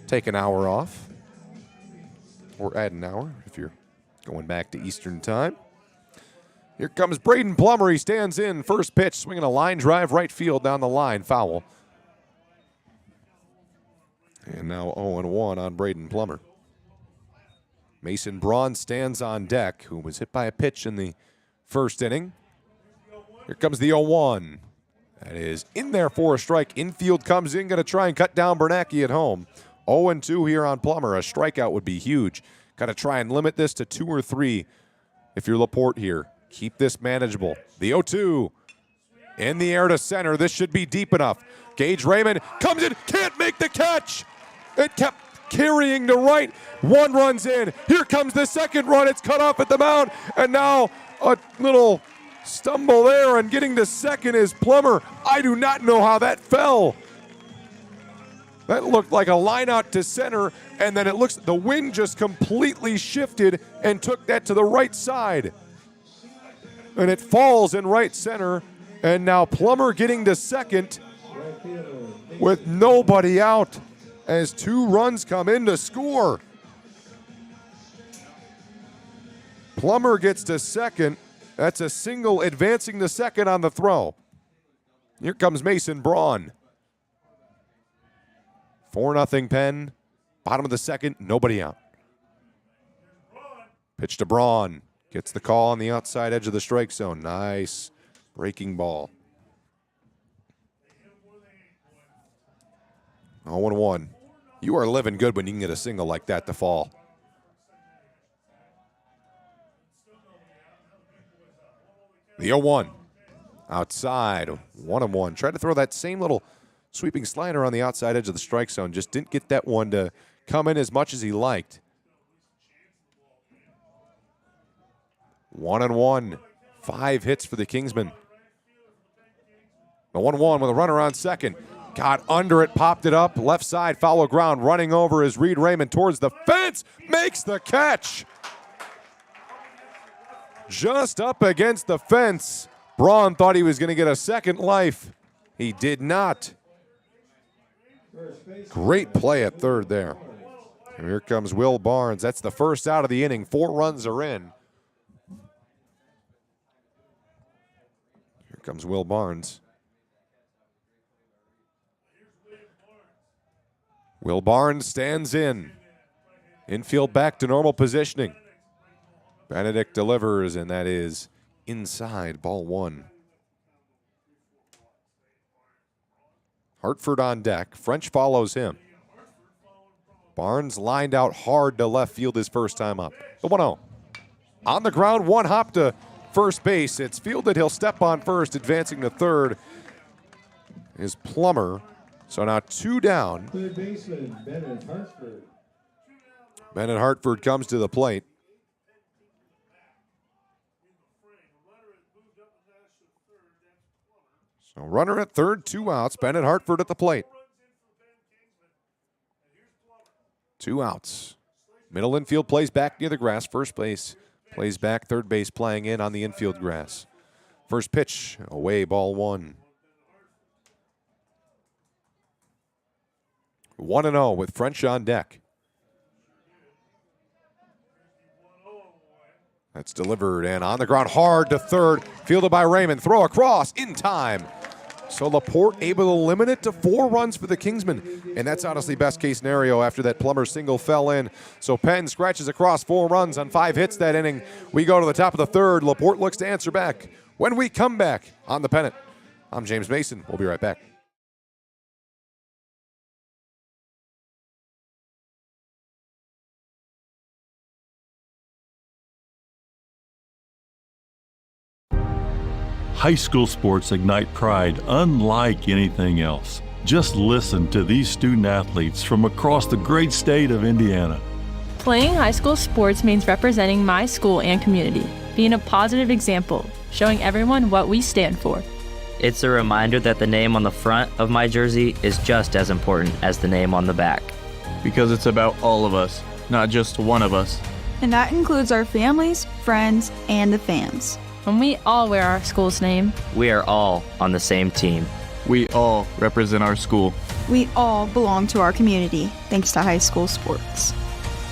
take an hour off or add an hour if you're going back to Eastern Time. Here comes Braden Plummer. He stands in. First pitch, swinging a line drive right field down the line. Foul. And now 0-1 on Braden Plummer. Mason Braun stands on deck, who was hit by a pitch in the first inning. Here comes the 0-1. That is in there for a strike. Infield comes in, going to try and cut down Bernacki at home. 0-2 here on Plummer. A strikeout would be huge. Got to try and limit this to 2 or 3 if you're LaPorte here. Keep this manageable. The 0-2 in the air to center. This should be deep enough. Gage Raymond comes in, can't make the catch. It kept carrying to right. One runs in. Here comes the second run. It's cut off at the mound. And now a little stumble there, and getting to second is Plummer. I do not know how that fell. That looked like a line out to center, and then it looks the wind just completely shifted and took that to the right side. And it falls in right center, and now Plummer getting to second with nobody out as 2 runs come in to score. Plummer gets to second. That's a single advancing to second on the throw. Here comes Mason Braun. 4-0 Penn. Bottom of the second, nobody out. Pitch to Braun. Gets the call on the outside edge of the strike zone. Nice breaking ball. 0-1. You are living good when you can get a single like that to fall. The 0-1. Outside. 1-1. Tried to throw that same little sweeping slider on the outside edge of the strike zone. Just didn't get that one to come in as much as he liked. 1-1. 5 hits for the Kingsmen. The 1-1 with a runner on second. Got under it, popped it up, left side, foul ground, running over is Reed Raymond towards the fence, makes the catch. Just up against the fence. Braun thought he was going to get a second life. He did not. Great play at third there. And here comes Will Barnes. That's the first out of the inning. 4 runs are in. Here comes Will Barnes. Will Barnes stands in. Infield back to normal positioning. Benedict delivers, and that is inside, ball 1. Hartford on deck. French follows him. Barnes lined out hard to left field his first time up. The 1-0. On the ground, 1 hop to first base. It's fielded. He'll step on first, advancing to third is Plummer. So now 2 down. Third baseman, Bennett Hartford. Bennett Hartford comes to the plate. So runner at third, 2 outs. Bennett Hartford at the plate. 2 outs. Middle infield plays back near the grass. First base plays back. Third base playing in on the infield grass. First pitch, away, ball 1. 1-0 with French on deck. That's delivered and on the ground hard to third. Fielded by Raymond. Throw across in time. So LaPorte able to limit it to 4 runs for the Kingsmen. And that's honestly best case scenario after that Plummer single fell in. So Penn scratches across 4 runs on 5 hits that inning. We go to the top of the third. LaPorte looks to answer back when we come back on the pennant. I'm James Mason. We'll be right back. High school sports ignite pride unlike anything else. Just listen to these student athletes from across the great state of Indiana. Playing high school sports means representing my school and community, being a positive example, showing everyone what we stand for. It's a reminder that the name on the front of my jersey is just as important as the name on the back. Because it's about all of us, not just one of us. And that includes our families, friends, and the fans. When we all wear our school's name, We are all on the same team. We all represent our school. We all belong to our community, thanks to high school sports.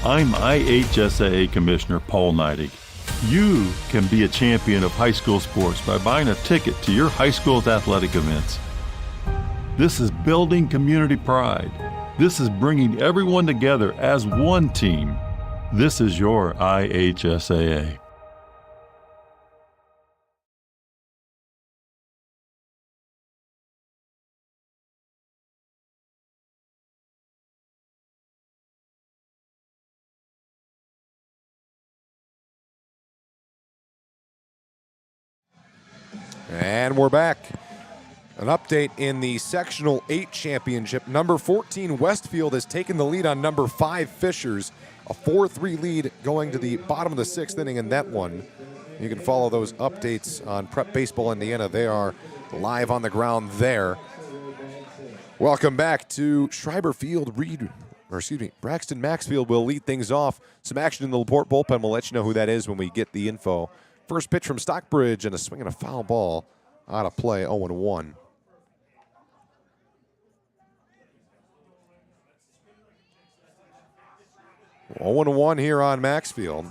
I'm IHSAA Commissioner Paul Neidig. You can be a champion of high school sports by buying a ticket to your high school's athletic events. This is building community pride. This is bringing everyone together as one team. This is your IHSAA. And we're back. An update in the Sectional 8 Championship. Number 14, Westfield, has taken the lead on number 5, Fishers. A 4-3 lead going to the bottom of the 6th inning in that one. You can follow those updates on Prep Baseball Indiana. They are live on the ground there. Welcome back to Schreiber Field. Braxton Maxfield will lead things off. Some action in the LaPorte bullpen. We'll let you know who that is when we get the info. First pitch from Stockbridge and a swing and a foul ball out of play, 0-1. Oh, 0-1 here on Maxfield.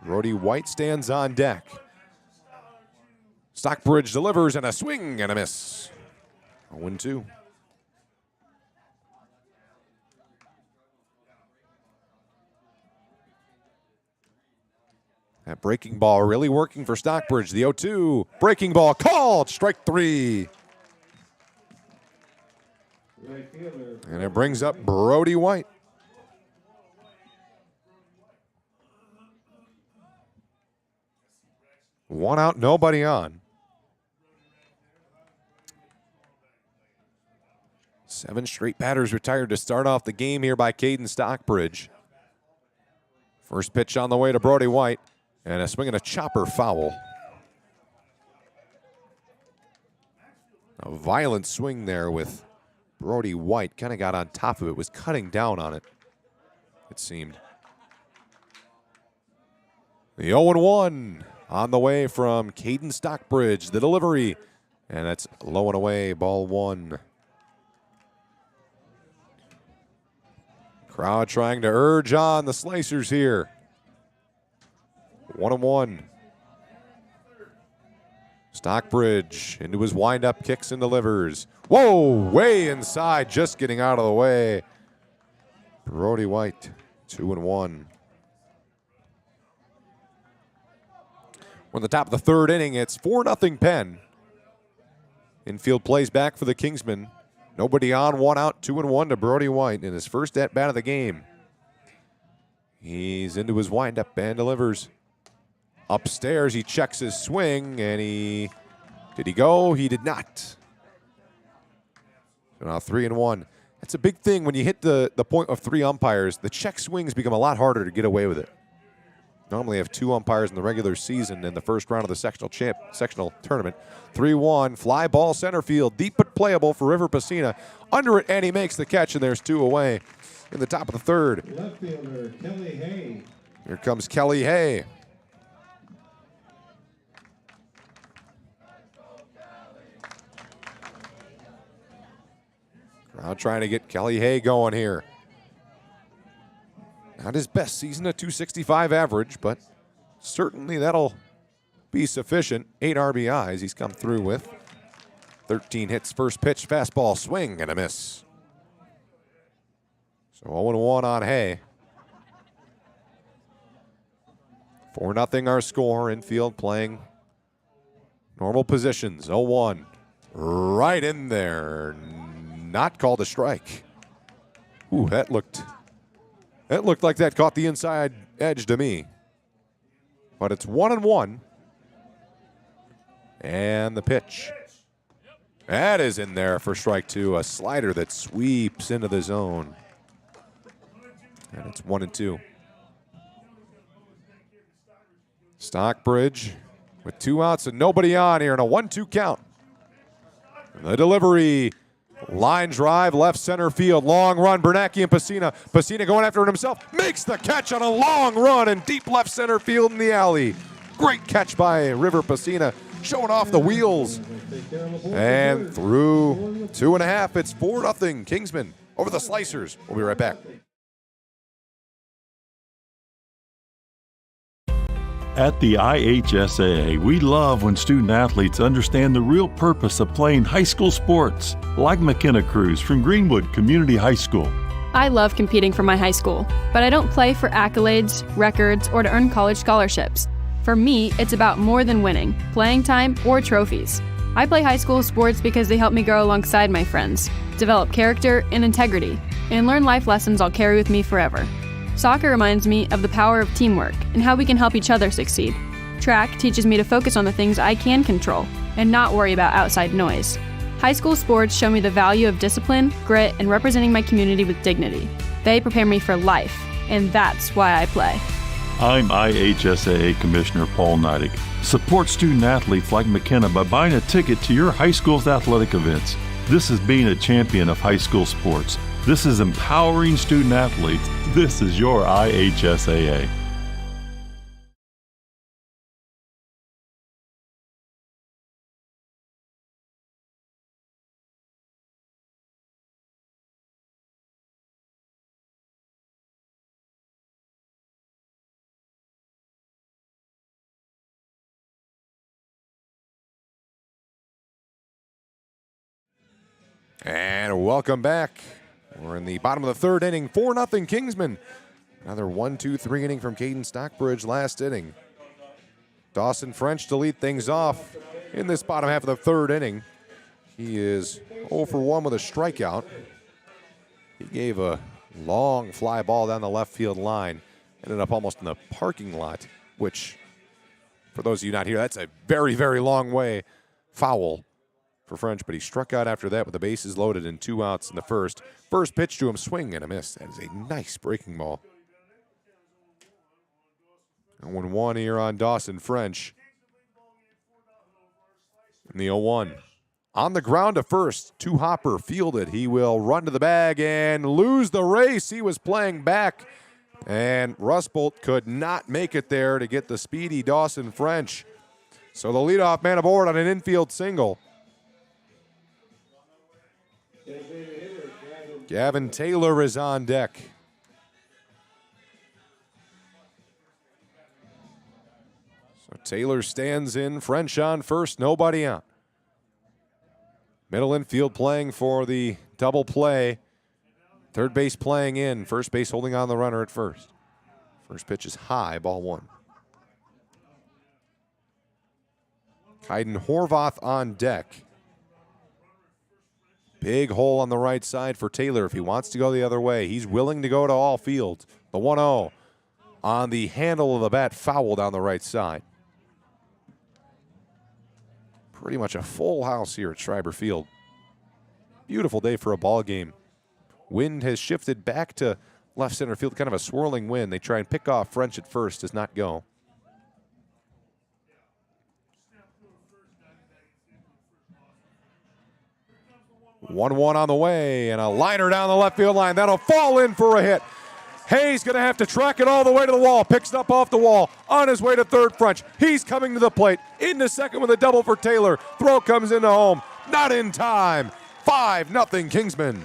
Brody White stands on deck. Stockbridge delivers and a swing and a miss. 0-2. That breaking ball really working for Stockbridge. The 0-2. Breaking ball called. Strike 3. And it brings up Brody White. One out, nobody on. 7 straight batters retired to start off the game here by Caden Stockbridge. First pitch on the way to Brody White, and a swing and a chopper foul. A violent swing there with Brody White. Kind of got on top of it, was cutting down on it, it seemed. The 0-1 on the way from Caden Stockbridge. The delivery, and that's low and away, ball 1. Crowd trying to urge on the Slicers here. 1-1. Stockbridge into his windup, kicks and delivers. Whoa, way inside, just getting out of the way. Brody White, 2-1. We're in the top of the third inning. It's 4-0 Penn. Infield plays back for the Kingsmen. Nobody on, 1 out, 2-1 to Brody White in his first at-bat of the game. He's into his windup and delivers. Upstairs, he checks his swing, and did he go? He did not. So now 3-1. That's a big thing when you hit the point of 3 umpires. The check swings become a lot harder to get away with it. Normally have 2 umpires in the regular season in the first round of the sectional tournament. 3-1, fly ball center field, deep but playable for River Pacina. Under it, and he makes the catch, and there's 2 away in the top of the third. Left fielder, Kelly Hay. Here comes Kelly Hay. Crowd trying to get Kelly Hay going here. Not his best season, a .265 average, but certainly that'll be sufficient. 8 RBIs he's come through with. 13 hits, first pitch, fastball, swing, and a miss. So 0-1 on Hay. 4-0 our score. Infield playing normal positions. 0-1. Right in there. Not called a strike. Ooh, that looked like that caught the inside edge to me. But it's 1-1. And the pitch. That is in there for strike 2. A slider that sweeps into the zone. And it's 1-2. Stockbridge with 2 outs and nobody on here, and a 1-2 count. The delivery. Line drive, left center field, long run, Bernacki and Pacina. Pacina going after it himself, makes the catch on a long run in deep left center field in the alley. Great catch by River Pacina, showing off the wheels. And through 2.5, it's 4-0 Kingsmen over the Slicers. We'll be right back. At the IHSAA, we love when student athletes understand the real purpose of playing high school sports, like McKenna Cruz from Greenwood Community High School. I love competing for my high school, but I don't play for accolades, records, or to earn college scholarships. For me, it's about more than winning, playing time, or trophies. I play high school sports because they help me grow alongside my friends, develop character and integrity, and learn life lessons I'll carry with me forever. Soccer reminds me of the power of teamwork and how we can help each other succeed. Track teaches me to focus on the things I can control and not worry about outside noise. High school sports show me the value of discipline, grit, and representing my community with dignity. They prepare me for life, and that's why I play. I'm IHSAA Commissioner Paul Neidig. Support student athletes like McKenna by buying a ticket to your high school's athletic events. This is being a champion of high school sports. This is empowering student athletes. This is your IHSAA. And welcome back. We're in the bottom of the third inning. 4-0 Kingsmen. Another 1-2-3 inning from Caden Stockbridge last inning. Dawson French to lead things off in this bottom half of the third inning. He is 0 for 1 with a strikeout. He gave a long fly ball down the left field line. Ended up almost in the parking lot, which, for those of you not here, that's a very, very long way foul for French, but he struck out after that with the bases loaded and 2 outs in the first. First pitch to him, swing and a miss. That is a nice breaking ball. 0-1 here on Dawson French. In the 0-1. On the ground to first, to Hopper, fielded. He will run to the bag and lose the race. He was playing back, and Rusbolt could not make it there to get the speedy Dawson French. So the leadoff man aboard on an infield single. Gavin Taylor is on deck. So Taylor stands in, French on first, nobody out. Middle infield playing for the double play. Third base playing in. First base holding on the runner at first. First pitch is high, ball 1. Kaiden Horvath on deck. Big hole on the right side for Taylor if he wants to go the other way. He's willing to go to all field. The 1-0 on the handle of the bat, foul down the right side. Pretty much a full house here at Schreiber Field. Beautiful day for a ball game. Wind has shifted back to left center field, kind of a swirling wind. They try and pick off French at first, does not go. One on the way, and a liner down the left field line. That'll fall in for a hit. Hayes going to have to track it all the way to the wall. Picks it up off the wall. On his way to third, French. He's coming to the plate. Into second with a double for Taylor. Throw comes into home. Not in time. 5-0 Kingsmen.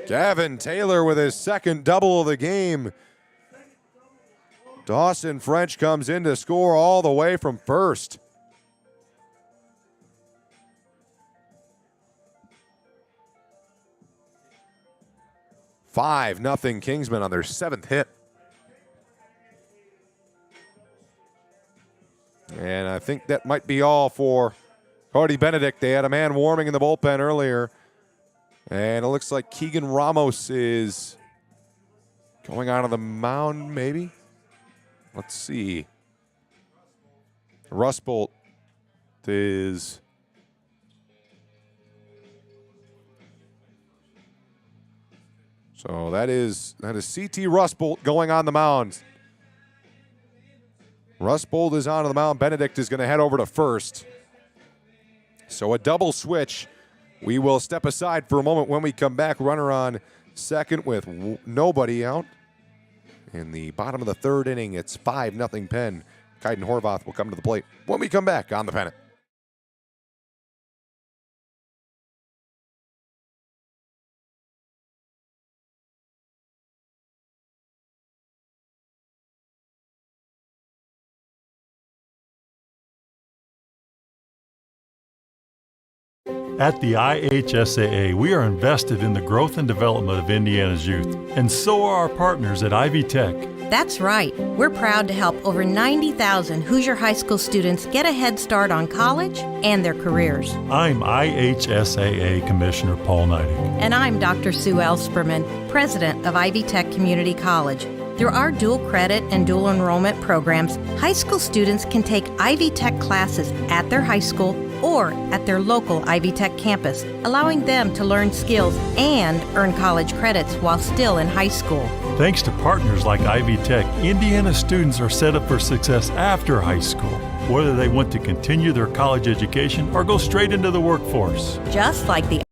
Gavin Taylor with his second double of the game. Dawson French comes in to score all the way from first. Nothing Kingsmen on their 7th hit. And I think that might be all for Cody Benedict. They had a man warming in the bullpen earlier. And it looks like Keegan Ramos is going out of the mound, maybe. Let's see. Rusbolt is... So that is CT Rusbolt going on the mound. Rusbolt is on the mound. Benedict is going to head over to first. So a double switch. We will step aside for a moment. When we come back, runner on second with nobody out. In the bottom of the 3rd inning, it's 5-0 Penn. Kaiden Horvath will come to the plate when we come back on the Pennant. At the IHSAA, we are invested in the growth and development of Indiana's youth, and so are our partners at IvyTech. That's right. We're proud to help over 90,000 Hoosier High School students get a head start on college and their careers. I'm IHSAA Commissioner Paul Neidig. And I'm Dr. Sue Ellsperman, President of IvyTech Community College. Through our dual credit and dual enrollment programs, high school students can take IvyTech classes at their high school or at their local IvyTech campus, allowing them to learn skills and earn college credits while still in high school. Thanks to partners like IvyTech, Indiana students are set up for success after high school, whether they want to continue their college education or go straight into the workforce. Just like the...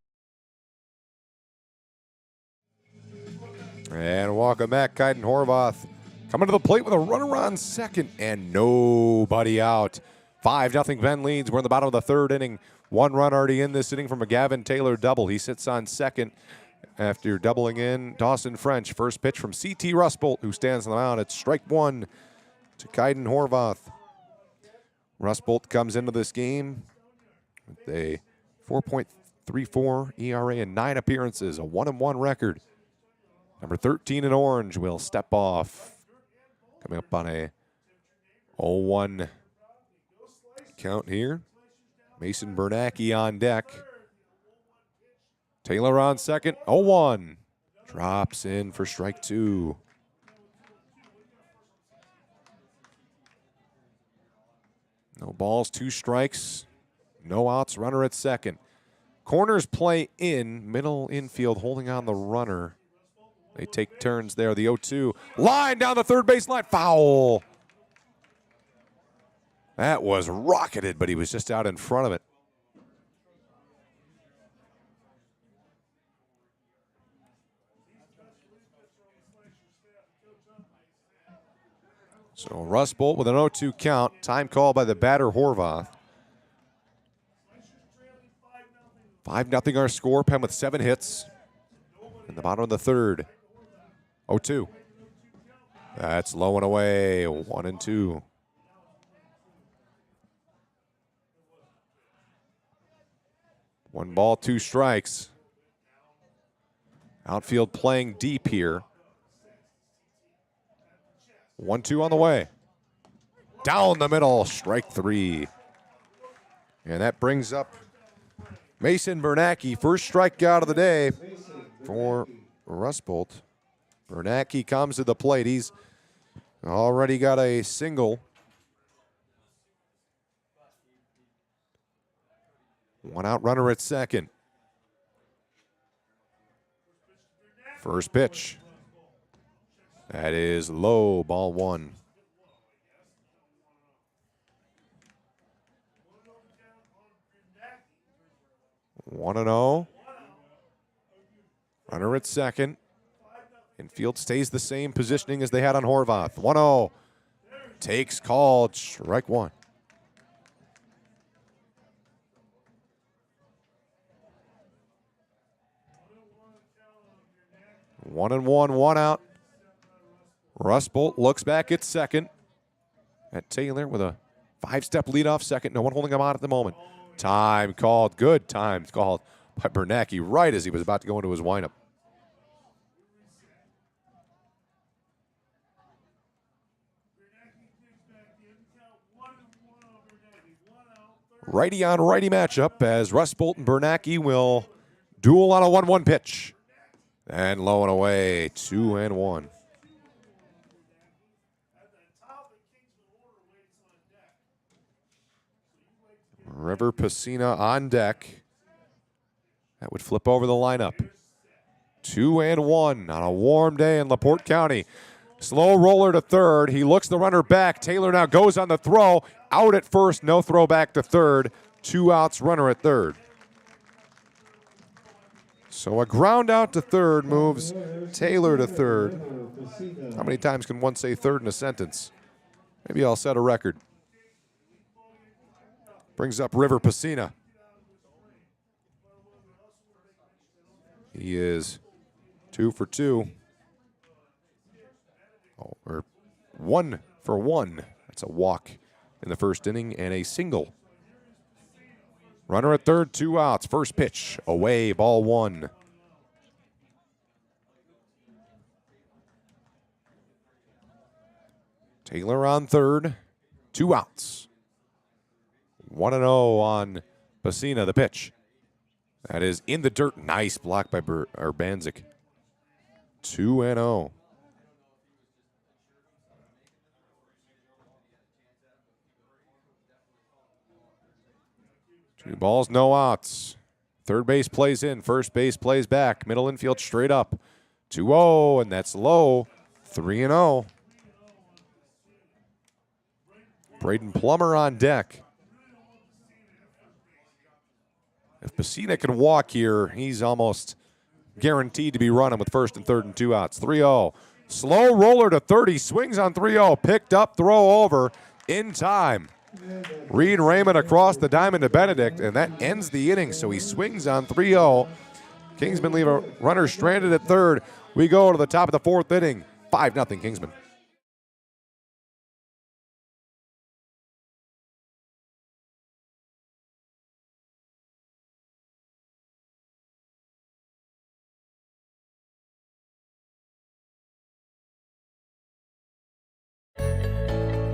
And welcome back, Kaiden Horvath coming to the plate with a runner on second and nobody out. 5-0 Penn leads. We're in the bottom of the 3rd inning. 1 run already in this inning from a Gavin Taylor double. He sits on second after doubling in Dawson French. First pitch from CT Rusbolt, who stands on the mound. It's strike 1 to Kaiden Horvath. Rusbolt comes into this game with a 4.34 ERA and 9 appearances, a 1-1 record. Number 13 in orange will step off. Coming up on a 0-1 count here. Mason Bernacki on deck. Taylor on second. 0-1. Drops in for strike 2. No balls, 2 strikes, no outs, runner at second. Corners play in, middle infield holding on the runner. They take turns there. The 0-2. Line down the third base line. Foul. That was rocketed, but he was just out in front of it. So Russ Bolt with an 0-2 count. Time call by the batter, Horvath. 5-0 our score. Penn with 7 hits. In the bottom of the third. 0-2. That's low and away. 1-2. One ball, 2 strikes. Outfield playing deep here. 1-2 on the way. Down the middle, strike 3. And that brings up Mason Bernacki. First strikeout of the day for Russ Bolt. Bernacki comes to the plate. He's already got a single. 1 out runner at second. First pitch. That is low, ball 1. 1-0. Runner at second. Infield stays the same positioning as they had on Horvath. 1-0. Takes called. Strike 1. One and 1, 1 out. Russ Bolt looks back at second. At Taylor with a 5-step leadoff second. No one holding him out at the moment. Time called. Good time called by Bernacki right as he was about to go into his windup. Righty on righty matchup as Russ Bolt and Bernacki will duel on a 1-1 pitch. And low and away, 2-1. River Pacina on deck. That would flip over the lineup. 2-1 on a warm day in LaPorte County. Slow roller to third. He looks the runner back. Taylor now goes on the throw. Out at first, no throw back to third. 2 outs, runner at third. So a ground out to third moves Taylor to third. How many times can one say third in a sentence? Maybe I'll set a record. Brings up River Pacina. He is 2 for 2. Oh, or 1 for 1. That's a walk in the first inning and a single. Runner at third, 2 outs. First pitch, away, ball 1. Taylor on third, 2 outs. 1-0 on Pacina, the pitch. That is in the dirt. Nice block by Urbanzik. 2-0. Two balls, no outs. Third base plays in, first base plays back. Middle infield straight up. 2-0, and that's low. 3-0. Braden Plummer on deck. If Pacina can walk here, he's almost guaranteed to be running with first and third and 2 outs. 3-0. Slow roller to third. He swings on 3-0. Picked up, throw over in time. Reed Raymond across the diamond to Benedict, and that ends the inning. So he swings on 3-0. Kingsmen leave a runner stranded at third. We go to the top of the 4th inning. 5-0 Kingsmen.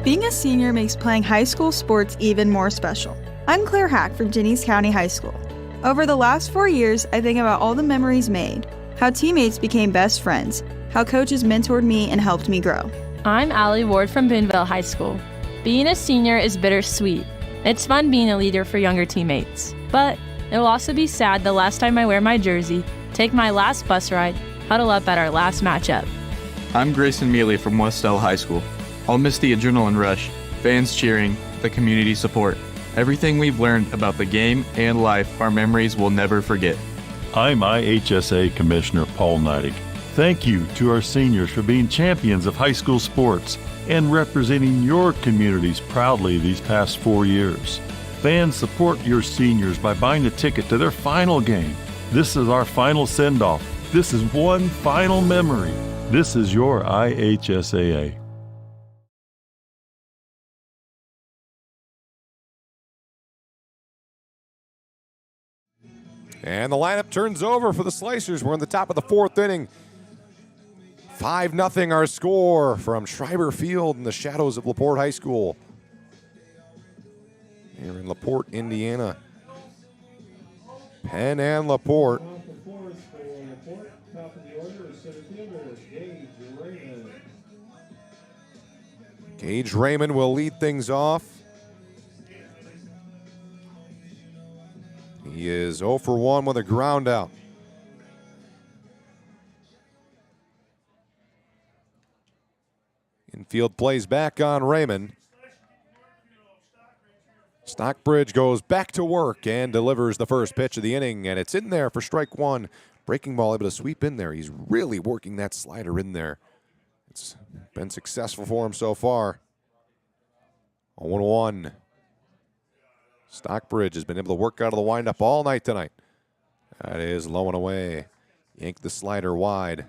Being a senior makes playing high school sports even more special. I'm Claire Hack from Jennings County High School. Over the last 4 years, I think about all the memories made, how teammates became best friends, how coaches mentored me and helped me grow. I'm Allie Ward from Boonville High School. Being a senior is bittersweet. It's fun being a leader for younger teammates, but it'll also be sad the last time I wear my jersey, take my last bus ride, huddle up at our last matchup. I'm Grayson Mealy from Westell High School. I'll miss the adrenaline rush, fans cheering, the community support. Everything we've learned about the game and life, our memories will never forget. I'm IHSA Commissioner Paul Neidig. Thank you to our seniors for being champions of high school sports and representing your communities proudly these past 4 years. Fans, support your seniors by buying a ticket to their final game. This is our final send-off. This is one final memory. This is your IHSAA. And the lineup turns over for the Slicers. We're in the top of the 4th inning. 5-0 our score from Schreiber Field in the shadows of LaPorte High School. Here in LaPorte, Indiana. Penn and LaPorte. Gage Raymond will lead things off. He is 0 for 1 with a ground out. Infield plays back on Raymond. Stockbridge goes back to work and delivers the first pitch of the inning, and it's in there for strike one. Breaking ball able to sweep in there. He's really working that slider in there. It's been successful for him so far. 0-1. Stockbridge has been able to work out of the windup all night tonight. That is low and away. Yank the slider wide.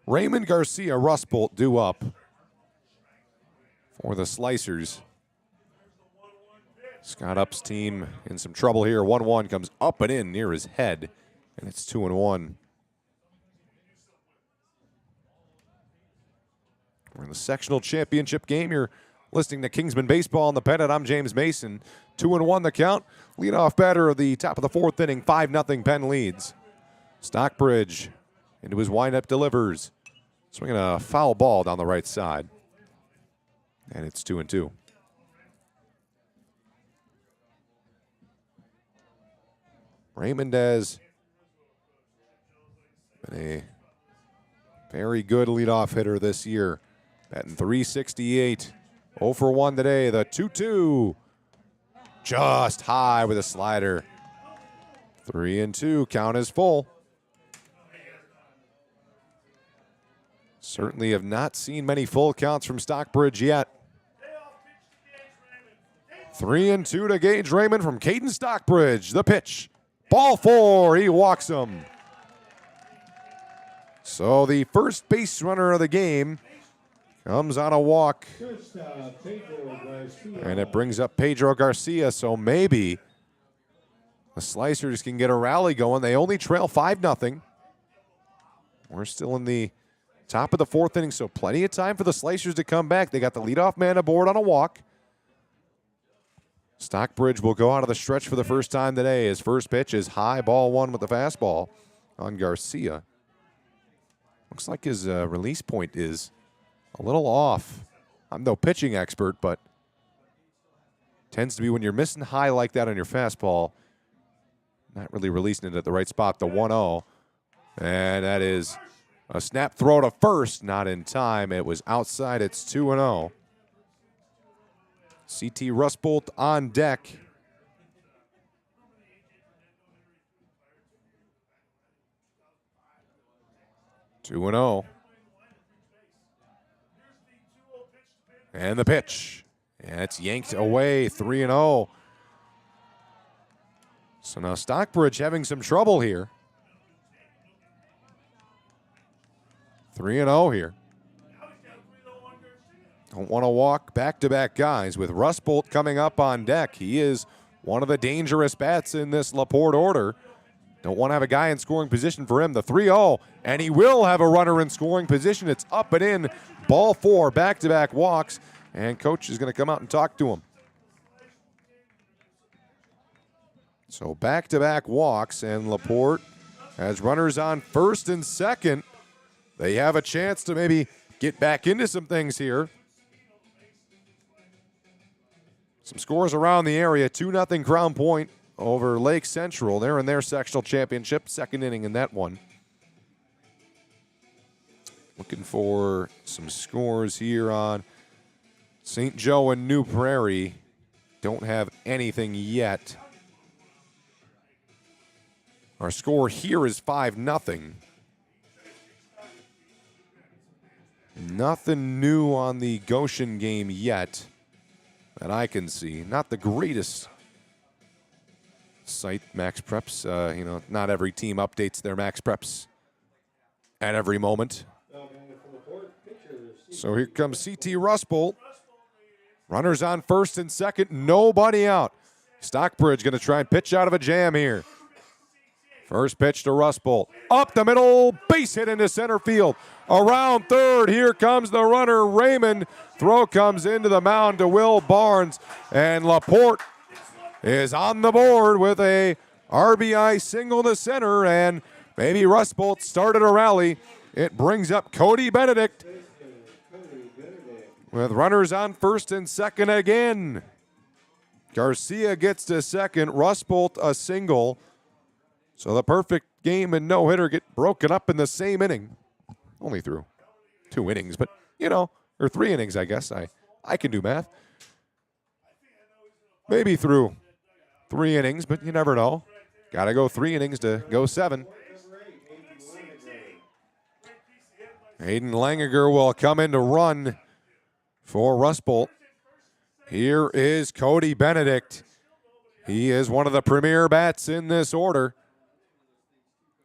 Raymond Garcia, Rustbolt due up for the Slicers. Scott Upp's team in some trouble here. 1-1 comes up and in near his head, and it's 2-1. We're in the sectional championship game. You're listening to Kingsman Baseball on the Pennant. I'm James Mason. 2-1 the count. Leadoff batter of the top of the 4th inning. 5-0 Penn leads. Stockbridge into his windup delivers. Swinging a foul ball down the right side. And it's 2-2. Raymond has been a very good leadoff hitter this year. Batting .368. 0 for 1 today. The 2-2. Just high with a slider. 3-2. Count is full. Certainly have not seen many full counts from Stockbridge yet. 3-2 to Gage Raymond from Caden Stockbridge. The pitch. Ball 4. He walks him. So the first base runner of the game comes on a walk. And it brings up Pedro Garcia. So maybe the Slicers can get a rally going. They only trail 5-0. We're still in the top of the 4th inning, so plenty of time for the Slicers to come back. They got the leadoff man aboard on a walk. Stockbridge will go out of the stretch for the first time today. His first pitch is high, ball 1 with the fastball on Garcia. Looks like his release point is a little off. I'm no pitching expert, but tends to be when you're missing high like that on your fastball, not really releasing it at the right spot. The 1-0, and that is a snap throw to first, not in time. It was outside. It's 2-0. CT Rustbolt on deck. Two and 0. And the pitch. And it's yanked away. 3-0. So now Stockbridge having some trouble here. 3-0 here. Don't want to walk back-to-back guys with Rustbolt coming up on deck. He is one of the dangerous bats in this LaPorte order. Don't want to have a guy in scoring position for him. The 3-0, and he will have a runner in scoring position. It's up and in. Ball 4, back-to-back walks, and coach is going to come out and talk to him. So back-to-back walks, and LaPorte has runners on first and second. They have a chance to maybe get back into some things here. Some scores around the area. 2-0 Crown Point over Lake Central. They're in their sectional championship. Second inning in that one. Looking for some scores here on St. Joe and New Prairie. Don't have anything yet. Our score here is 5-0. Nothing new on the Goshen game yet that I can see. Not the greatest site, Max Preps. Not every team updates their Max Preps at every moment. So here comes CT Rustbolt. Runners on first and second, nobody out. Stockbridge going to try and pitch out of a jam here. First pitch to Rustbolt. Up the middle, base hit into center field. Around third, here comes the runner, Raymond. Throw comes into the mound to Will Barnes. And LaPorte is on the board with a RBI single to center. And maybe Rustbolt started a rally. It brings up Cody Benedict with runners on first and second again. Garcia gets to second, Rustbolt a single. So the perfect game and no-hitter get broken up in the same inning. Only through 2 innings, but, or 3 innings, I guess. I can do math. Maybe through 3 innings, but you never know. Got to go 3 innings to go 7. Hayden Langiger will come in to run for Rustbolt. Here is Cody Benedict. He is one of the premier bats in this order.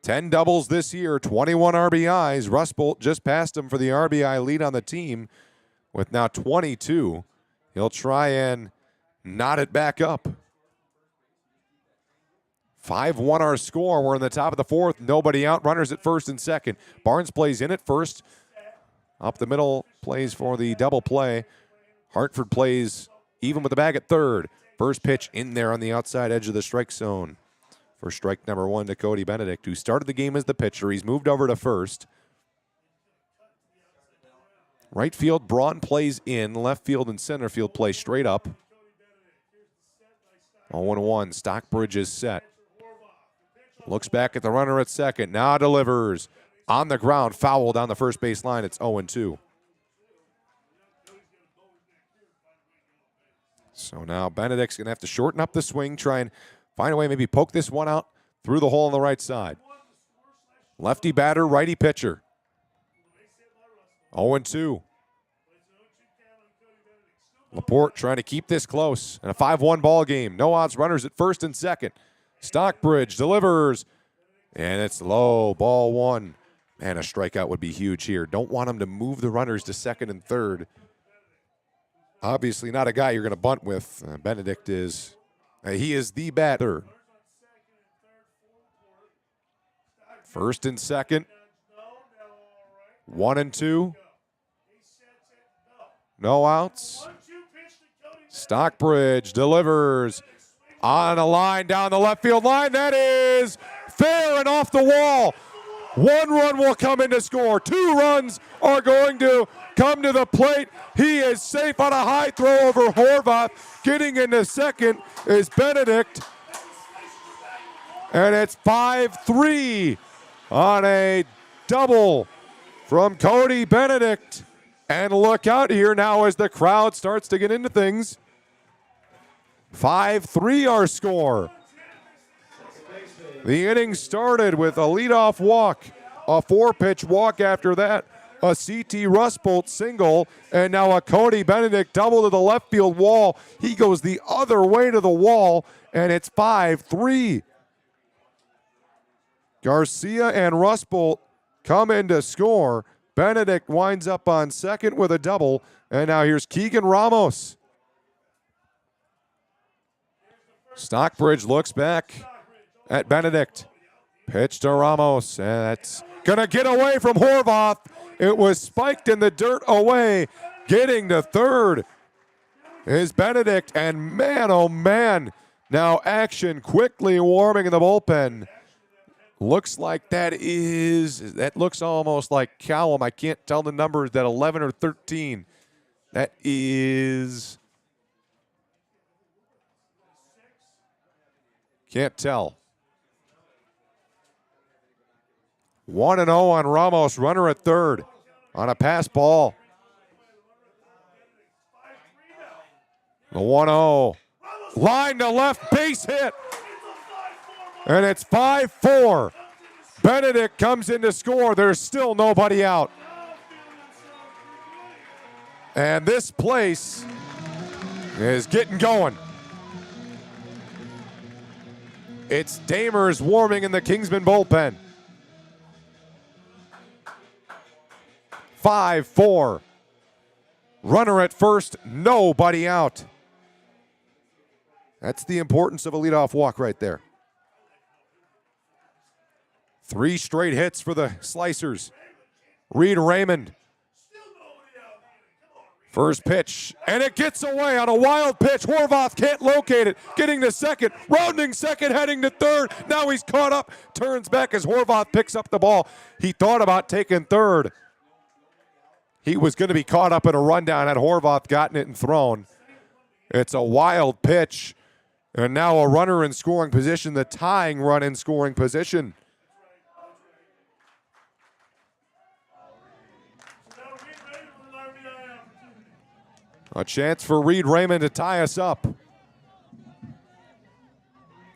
10 doubles this year, 21 RBIs. Rustbolt just passed him for the RBI lead on the team with now 22. He'll try and knot it back up. 5-1 our score. We're in the top of the 4th. Nobody out. Runners at first and second. Barnes plays in at first. Up the middle, plays for the double play. Hartford plays even with the bag at third. First pitch in there on the outside edge of the strike zone. For strike number 1 to Cody Benedict, who started the game as the pitcher. He's moved over to first. Right field, Braun plays in. Left field and center field play straight up. 0-1. Stockbridge is set. Looks back at the runner at second. Now delivers. On the ground, foul down the first base line. It's 0-2. So now Benedict's going to have to shorten up the swing, try and find a way, maybe poke this one out through the hole on the right side. Lefty batter, righty pitcher. 0-2. LaPorte trying to keep this close in a 5-1 ball game. No odds runners at first and second. Stockbridge delivers, and it's low, ball 1. Man, a strikeout would be huge here. Don't want him to move the runners to second and third. Obviously not a guy you're going to bunt with. Benedict is, he is the batter. First and second. 1-2. No outs. Stockbridge delivers on a line down the left field line. That is fair and off the wall. 1 run will come in to score. 2 runs are going to come to the plate. He is safe on a high throw over Horvath. Getting into second is Benedict. And it's 5-3 on a double from Cody Benedict. And look out here now as the crowd starts to get into things. 5-3 our score. The inning started with a leadoff walk, a 4-pitch walk after that, a CT Rustbolt single, and now a Cody Benedict double to the left field wall. He goes the other way to the wall, and it's 5-3. Garcia and Rustbolt come in to score. Benedict winds up on second with a double, and now here's Keegan Ramos. Stockbridge looks back at Benedict. Pitch to Ramos, and that's going to get away from Horvath. It was spiked in the dirt away. Getting to third is Benedict, and man, oh man, now action quickly warming in the bullpen. Looks like that looks almost like Callum. I can't tell the numbers, that 11 or 13. That is Can't tell. 1-0 on Ramos, runner at third on a pass ball. The 1-0. Line to left, base hit. And it's 5-4. Benedict comes in to score. There's still nobody out. And this place is getting going. It's Damers warming in the Kingsman bullpen. 5-4. Runner at first, nobody out. That's the importance of a leadoff walk right there. 3 straight hits for the Slicers. Reed Raymond. First pitch, and it gets away on a wild pitch. Horvath can't locate it. Getting to second, rounding second, heading to third. Now he's caught up, turns back as Horvath picks up the ball. He thought about taking third. He was going to be caught up in a rundown had Horvath gotten it and thrown. It's a wild pitch, and now a runner in scoring position, the tying run in scoring position. A chance for Reed Raymond to tie us up.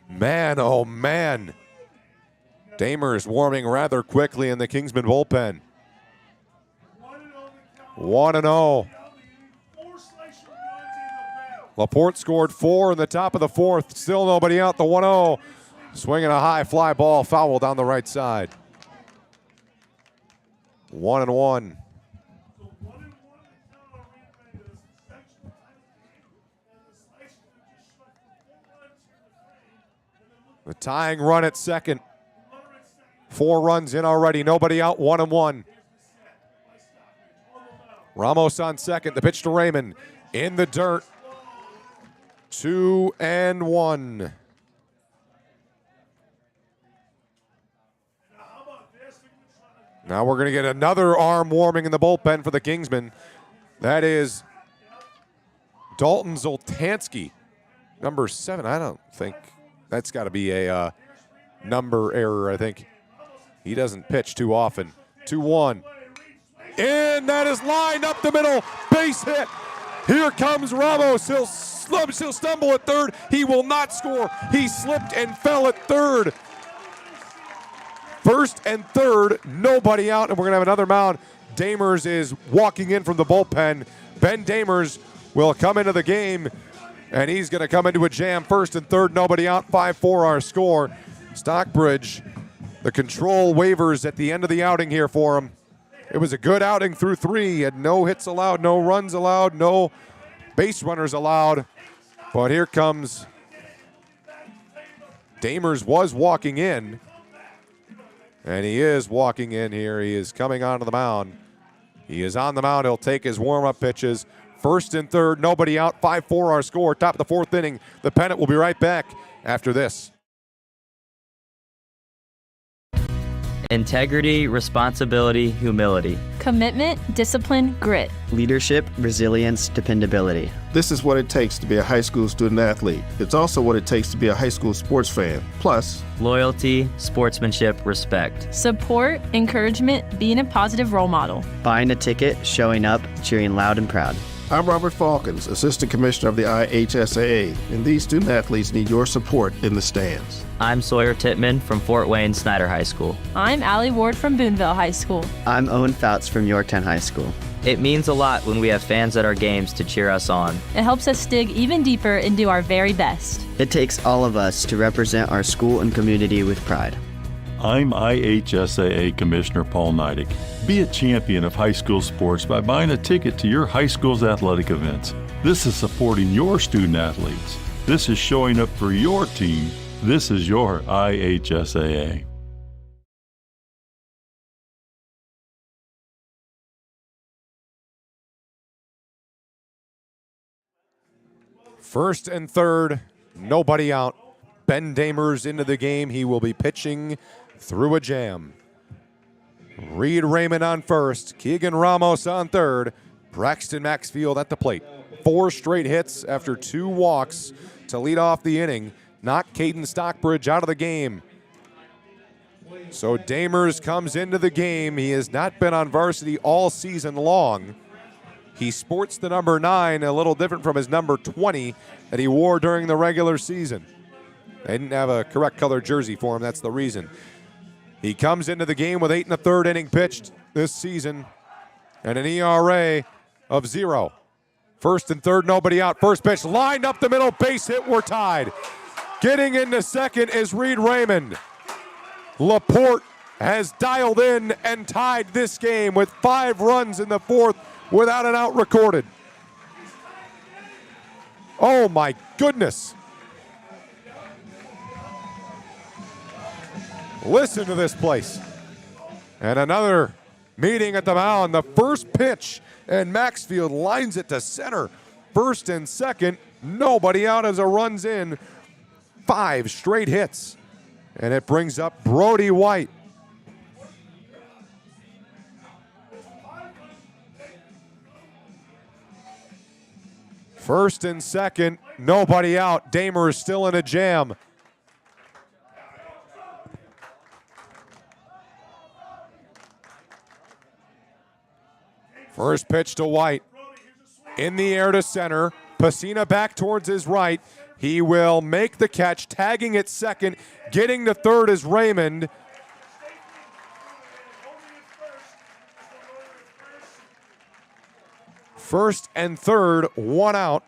Man, oh man. Damers warming rather quickly in the Kingsman bullpen. 1-0. LaPorte scored 4 in the top of the 4th. Still nobody out. The 1-0. Swinging a high fly ball, foul down the right side. 1-1. The tying run at second. 4 runs in already. Nobody out. 1-1. Ramos on second. The pitch to Raymond. In the dirt. 2-1. Now we're going to get another arm warming in the bullpen for the Kingsmen. That is Dalton Zoltansky, number 7. I don't think. That's got to be a number error, I think. He doesn't pitch too often. 2-1. And that is lined up the middle. Base hit. Here comes Ramos. He'll stumble at third. He will not score. He slipped and fell at third. First and third, nobody out, and we're going to have another mound. Damers is walking in from the bullpen. Ben Damers will come into the game, and he's going to come into a jam. First and third, nobody out. 5-4 our score. Stockbridge, the control waivers at the end of the outing here for him. It was a good outing through 3. He had no hits allowed, no runs allowed, no base runners allowed. But here comes Damers was walking in, and he is walking in here. He is coming onto the mound. He is on the mound. He'll take his warm-up pitches. First and third, nobody out. 5-4 our score. Top of the 4th inning. The Pennant will be right back after this. Integrity, responsibility, humility. Commitment, discipline, grit. Leadership, resilience, dependability. This is what it takes to be a high school student athlete. It's also what it takes to be a high school sports fan. Plus, Loyalty, sportsmanship, respect. Support, encouragement, being a positive role model. Buying a ticket, showing up, cheering loud and proud. I'm Robert Falcons, Assistant Commissioner of the IHSAA, and these student athletes need your support in the stands. I'm Sawyer Tittman from Fort Wayne Snyder High School. I'm Allie Ward from Boonville High School. I'm Owen Fouts from Yorktown High School. It means a lot when we have fans at our games to cheer us on. It helps us dig even deeper and do our very best. It takes all of us to represent our school and community with pride. I'm IHSAA Commissioner Paul Neidig. Be a champion of high school sports by buying a ticket to your high school's athletic events. This is supporting your student athletes. This is showing up for your team. This is your IHSAA. First and third, nobody out. Ben Damers into the game. He will be pitching through a jam. Reed Raymond on first. Keegan Ramos on third. Braxton Maxfield at the plate. 4 straight hits after 2 walks to lead off the inning. knocked Caden Stockbridge out of the game. So Damers comes into the game. He has not been on varsity all season long. He sports the number 9, a little different from his number 20 that he wore during the regular season. They didn't have a correct color jersey for him, that's the reason. He comes into the game with 8 1/3 inning pitched this season and an ERA of 0. First and third, nobody out. First pitch lined up the middle, base hit, we're tied. Getting into second is Reed Raymond. LaPorte has dialed in and tied this game with 5 runs in the 4th without an out recorded. Oh my goodness. Listen to this place. And another meeting at the mound. The first pitch, and Maxfield lines it to center. First and second, nobody out as a run's in. 5 straight hits. And it brings up Brody White. First and second, nobody out. Damer is still in a jam. First pitch to White. In the air to center. Pacina back towards his right. He will make the catch, tagging at second. Getting to third is Raymond. First and third, 1 out.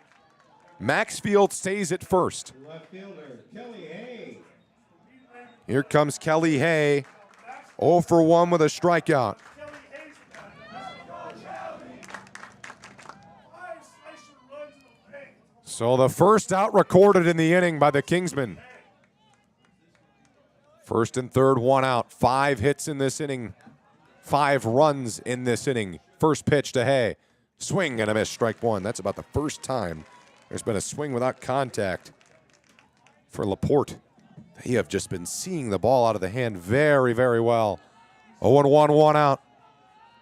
Maxfield stays at first. Left fielder, Kelly Hay. Here comes Kelly Hay. 0 for 1 with a strikeout. So the first out recorded in the inning by the Kingsmen. First and third, 1 out. 5 hits in this inning. 5 runs in this inning. First pitch to Hay. Swing and a miss, strike 1. That's about the first time there's been a swing without contact for LaPorte. They have just been seeing the ball out of the hand very, very well. 0-1, 1 out.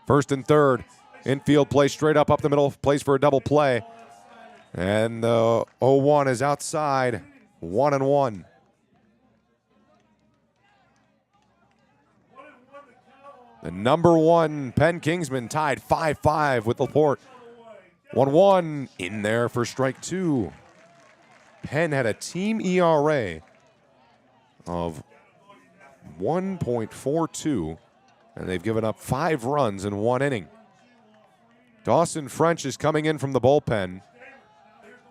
First and third. Infield play straight up the middle. Plays for a double play. And the 0-1 is outside. 1-1. The number 1 Penn Kingsmen tied 5-5 with LaPorte. 1-1 in there for strike 2. Penn had a team ERA of 1.42, and they've given up 5 runs in 1 inning. Dawson French is coming in from the bullpen.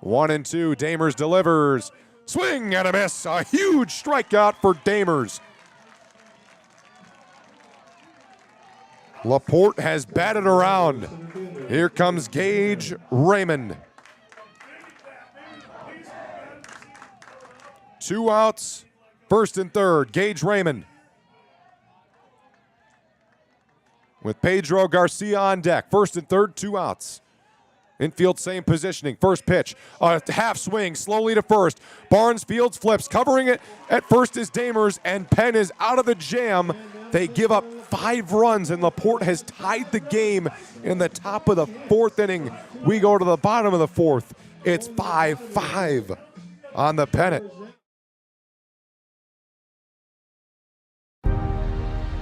1-2, Damers delivers. Swing and a miss. A huge strikeout for Damers. LaPorte has batted around. Here comes Gage Raymond. 2 outs, first and third. Gage Raymond. With Pedro Garcia on deck. First and third, 2 outs. Infield, same positioning. First pitch, a half swing, slowly to first. Barnes fields, flips, covering it at first is Damers, and Penn is out of the jam. They give up 5 runs, and LaPorte has tied the game in the top of the 4th inning. We go to the bottom of the 4th. It's 5-5 on the pennant.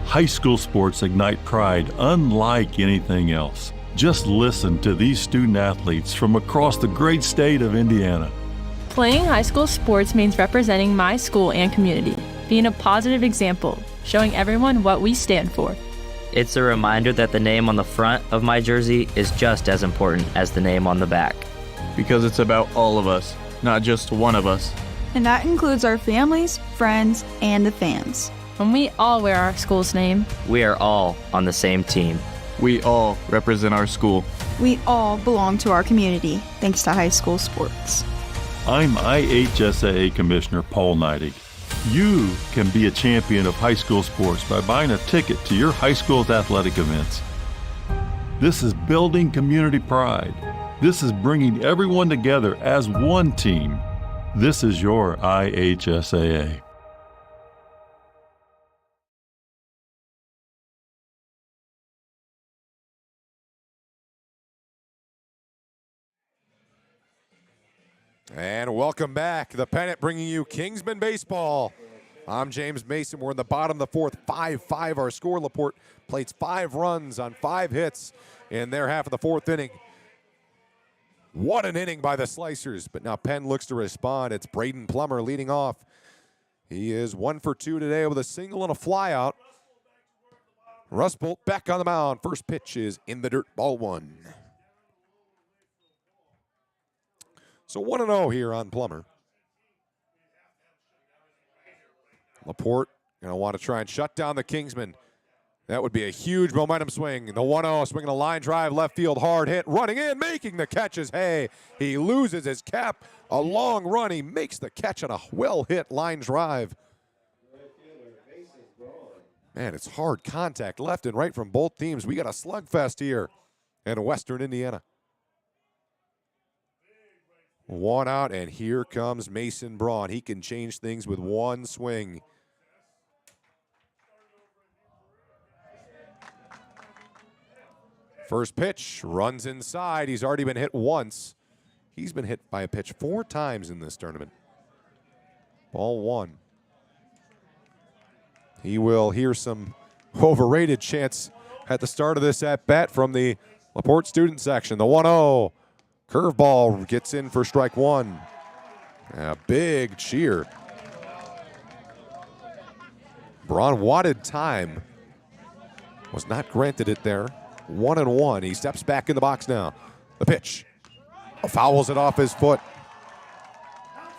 High school sports ignite pride unlike anything else. Just listen to these student athletes from across the great state of Indiana. Playing high school sports means representing my school and community, being a positive example, showing everyone what we stand for. It's a reminder that the name on the front of my jersey is just as important as the name on the back. Because it's about all of us, not just one of us. And that includes our families, friends, and the fans. When we all wear our school's name, We are all on the same team. We all represent our school. We all belong to our community, thanks to high school sports. I'm IHSAA Commissioner Paul Neidig. You can be a champion of high school sports by buying a ticket to your high school's athletic events. This is building community pride. This is bringing everyone together as one team. This is your IHSAA. And welcome back. The Pennant bringing you Kingsman Baseball. I'm James Mason. We're in the bottom of the fourth. 5-5 our score. LaPorte plates 5 runs on 5 hits in their half of the fourth inning. What an inning by the Slicers. But now Penn looks to respond. It's Braden Plummer leading off. He is 1 for 2 today with a single and a flyout. Rustbolt back on the mound. First pitch is in the dirt, ball 1. So 1-0 here on Plummer. LaPorte going to want to try and shut down the Kingsmen. That would be a huge momentum swing. The 1-0 swinging a line drive, left field, hard hit, running in, making the catch is Hay. He loses his cap. A long run. He makes the catch on a well-hit line drive. Man, it's hard contact left and right from both teams. We got a slugfest here in Western Indiana. 1 out, and here comes Mason Braun. He can change things with one swing. First pitch, runs inside. He's already been hit once. He's been hit by a pitch 4 times in this tournament. Ball 1. He will hear some overrated chants at the start of this at-bat from the LaPorte student section. The 1-0. Curveball gets in for strike 1. A big cheer. Braun wanted time. Was not granted it there. 1-1. He steps back in the box now. The pitch. Fouls it off his foot.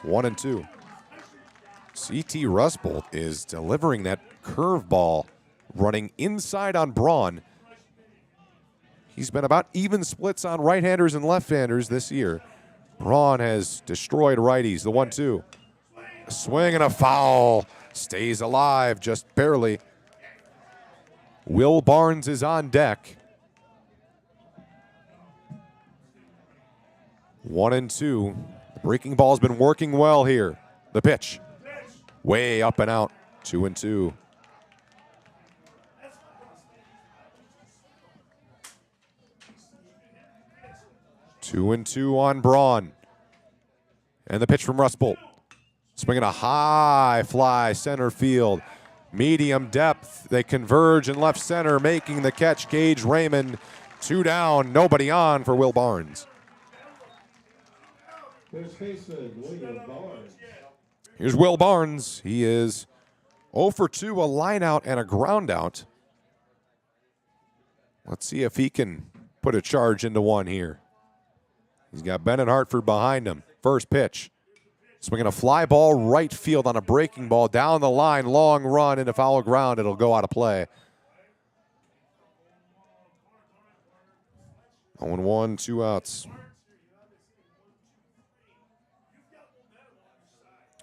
1-2. C.T. Rustbolt is delivering that curveball, running inside on Braun. He's been about even splits on right-handers and left-handers this year. Braun has destroyed righties. The 1-2. A swing and a foul. Stays alive just barely. Will Barnes is on deck. 1-2. The breaking ball's been working well here. The pitch. Way up and out. 2-2. Two and 2 on Braun. And the pitch from Rustbolt. Swinging a high fly center field. Medium depth. They converge in left center, making the catch. Gage Raymond. 2 down. Nobody on for Will Barnes. Here's Will Barnes. He is 0 for 2, a line out and a ground out. Let's see if he can put a charge into one here. He's got Bennett Hartford behind him. First pitch. Swinging a fly ball right field on a breaking ball. Down the line, long run into foul ground. It'll go out of play. 0-1, 2 outs.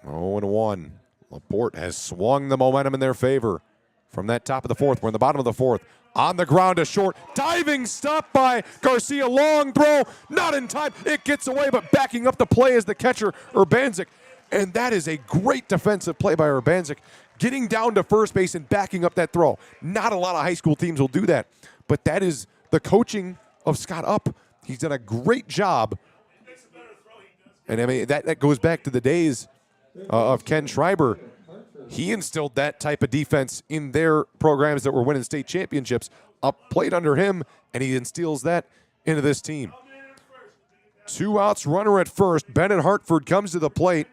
0-1. LaPorte has swung the momentum in their favor from that top of the fourth. We're in the bottom of the fourth. On the ground to short. Diving stop by Garcia. Long throw. Not in time. It gets away, but backing up the play is the catcher, Urbanzik. And that is a great defensive play by Urbanzik. Getting down to first base and backing up that throw. Not a lot of high school teams will do that. But that is the coaching of Scott Upp. He's done a great job. And I mean, that goes back to the days of Ken Schreiber. He instilled that type of defense in their programs that were winning state championships. Up played under him, and he instills that into this team. 2 outs, runner at first. Bennett Hartford comes to the plate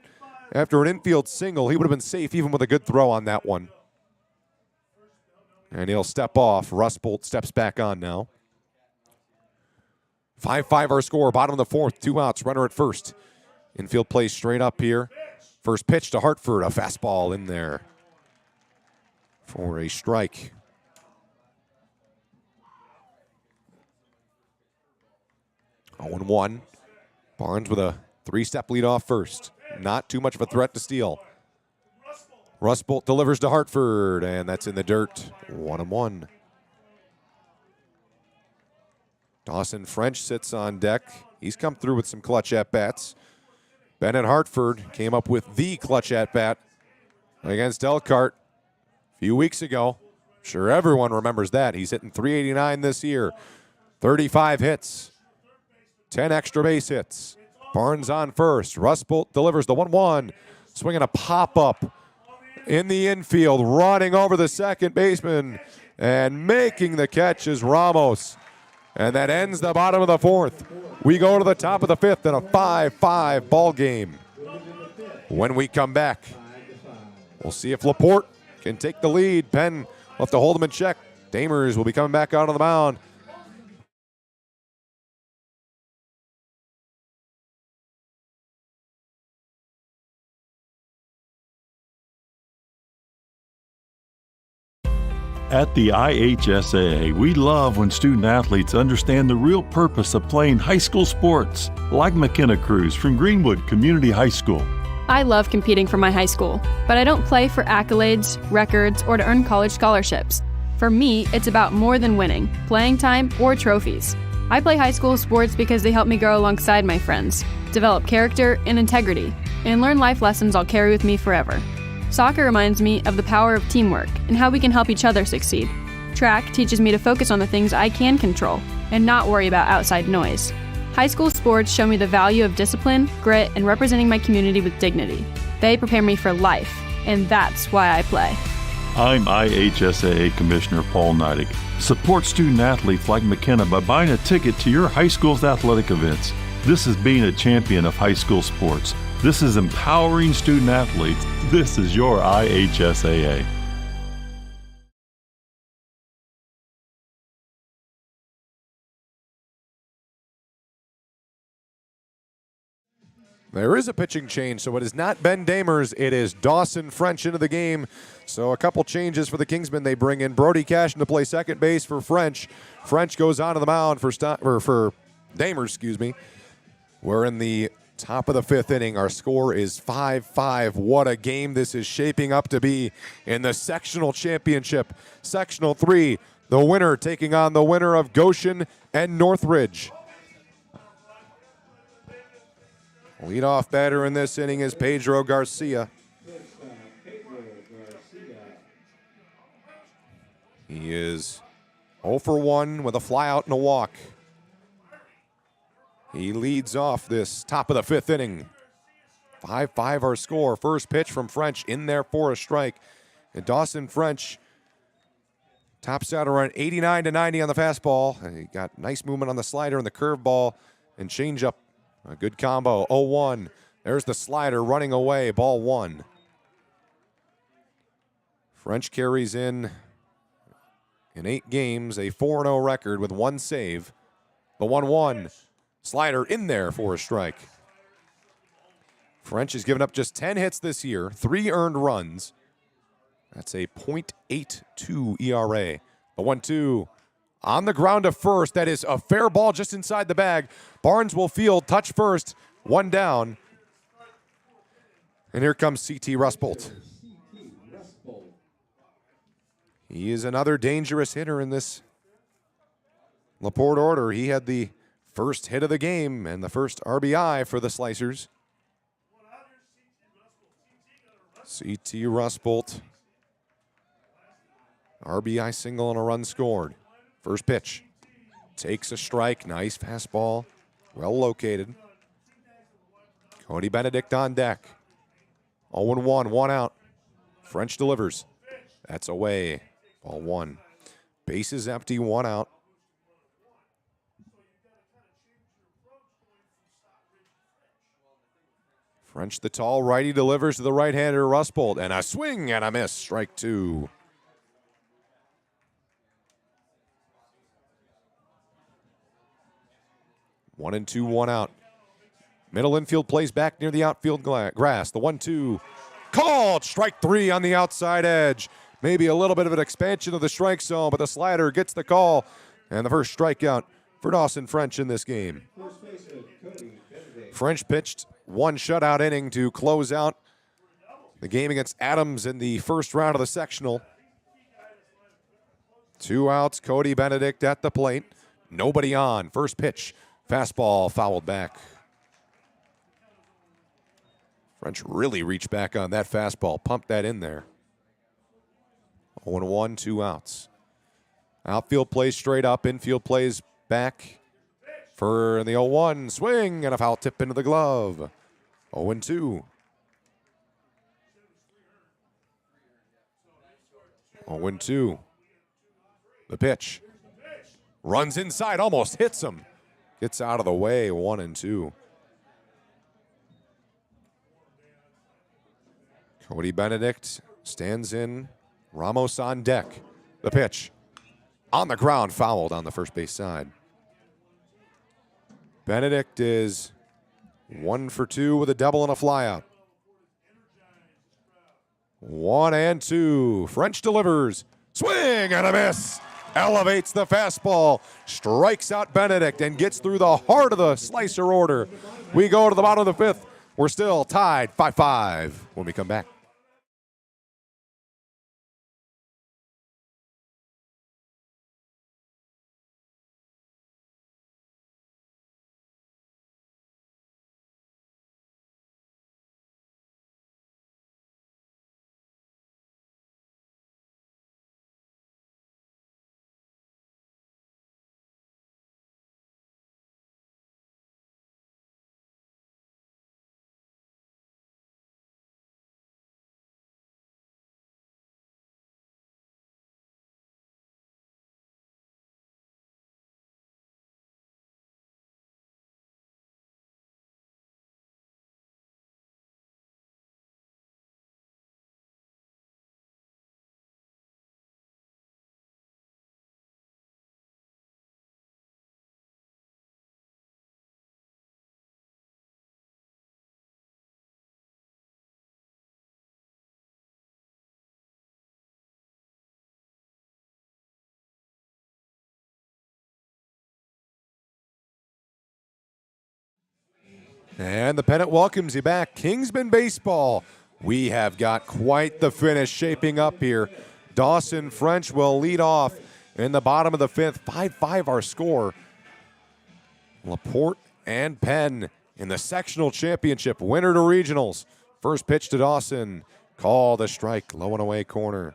after an infield single. He would have been safe even with a good throw on that one. And he'll step off. Rustbolt steps back on now. 5-5 our score. Bottom of the fourth. 2 outs, runner at first. Infield plays straight up here. First pitch to Hartford, a fastball in there for a strike. Oh, 0-1. Barnes with a 3-step lead off first. Not too much of a threat to steal. Rustbolt delivers to Hartford, and that's in the dirt. 1-1. Dawson French sits on deck. He's come through with some clutch at-bats. Bennett Hartford came up with the clutch at-bat against Elkhart a few weeks ago. I'm sure everyone remembers that. He's hitting .389 this year. 35 hits. 10 extra base hits. Barnes on first. Rusbolt delivers the 1-1. Swinging a pop-up in the infield, running over the second baseman, and making the catch is Ramos. And that ends the bottom of the fourth. We go to the top of the fifth in a 5-5 ball game. When we come back, we'll see if LaPorte can take the lead. Penn will have to hold them in check. Damers will be coming back out on the mound. At the IHSAA, we love when student athletes understand the real purpose of playing high school sports, like McKenna Cruz from Greenwood Community High School. I love competing for my high school, but I don't play for accolades, records, or to earn college scholarships. For me, it's about more than winning, playing time, or trophies. I play high school sports because they help me grow alongside my friends, develop character and integrity, and learn life lessons I'll carry with me forever. Soccer reminds me of the power of teamwork and how we can help each other succeed. Track teaches me to focus on the things I can control and not worry about outside noise. High school sports show me the value of discipline, grit, and representing my community with dignity. They prepare me for life, and that's why I play. I'm IHSAA Commissioner Paul Neidig. Support student athletes like McKenna by buying a ticket to your high school's athletic events. This is being a champion of high school sports. This is empowering student athletes. This is your IHSAA. There is a pitching change, so it is not Ben Damers. It is Dawson French into the game. So a couple changes for the Kingsmen. They bring in Brody Cash to play second base for French. French goes onto the mound for Damers, excuse me. We're in the top of the fifth inning. Our score is 5-5. What a game this is shaping up to be in the sectional championship. Sectional 3, the winner taking on the winner of Goshen and Northridge. Leadoff batter in this inning is Pedro Garcia. He is 0 for 1 with a flyout and a walk. He leads off this top of the fifth inning. 5-5 our score. First pitch from French in there for a strike. And Dawson French tops out around 89 to 90 on the fastball. And he got nice movement on the slider and the curveball and changeup. A good combo. 0-1. There's the slider running away. Ball 1. French carries in 8 games, a 4-0 record with 1 save. The 1-1. Slider in there for a strike. French has given up just 10 hits this year, 3 earned runs. That's a .82 ERA. The 1-2 on the ground to first. That is a fair ball just inside the bag. Barnes will field, touch first, 1 down. And here comes C.T. Rusbolt. He is another dangerous hitter in this LaPorte order. He had the first hit of the game and the first RBI for the Slicers. C.T. Rusbolt. RBI single and a run scored. First pitch. Takes a strike. Nice fastball. Well located. Cody Benedict on deck. 0-1, 1 out. French delivers. That's away. Ball 1. Bases empty, 1 out. French, the tall righty, delivers to the right-hander Rusbolt. And a swing and a miss. Strike 2. One and 2, 1 out. Middle infield plays back near the outfield grass. The 1-2 called. Strike 3 on the outside edge. Maybe a little bit of an expansion of the strike zone, but the slider gets the call. And the first strikeout for Dawson French in this game. French pitched 1 shutout inning to close out the game against Adams in the first round of the sectional. 2 outs, Cody Benedict at the plate. Nobody on. First pitch. Fastball fouled back. French really reached back on that fastball, pumped that in there. 0-1, 2 outs. Outfield plays straight up, infield plays back. for the 0-1 swing and a foul tip into the glove. 0-2. 0-2. The pitch. Runs inside, almost hits him. Gets out of the way, 1-2. Cody Benedict stands in. Ramos on deck. The pitch. On the ground, fouled on the first base side. Benedict is 1 for 2 with a double and a flyout. 1-2. French delivers. Swing and a miss. Elevates the fastball. Strikes out Benedict and gets through the heart of the slicer order. We go to the bottom of the 5th. We're still tied 5-5 when we come back. And the pennant welcomes you back. Kingsman Baseball. We have got quite the finish shaping up here. Dawson French will lead off in the bottom of the 5th. 5-5 our score. LaPorte and Penn in the sectional championship. Winner to regionals. First pitch to Dawson. Call the strike. Low and away corner.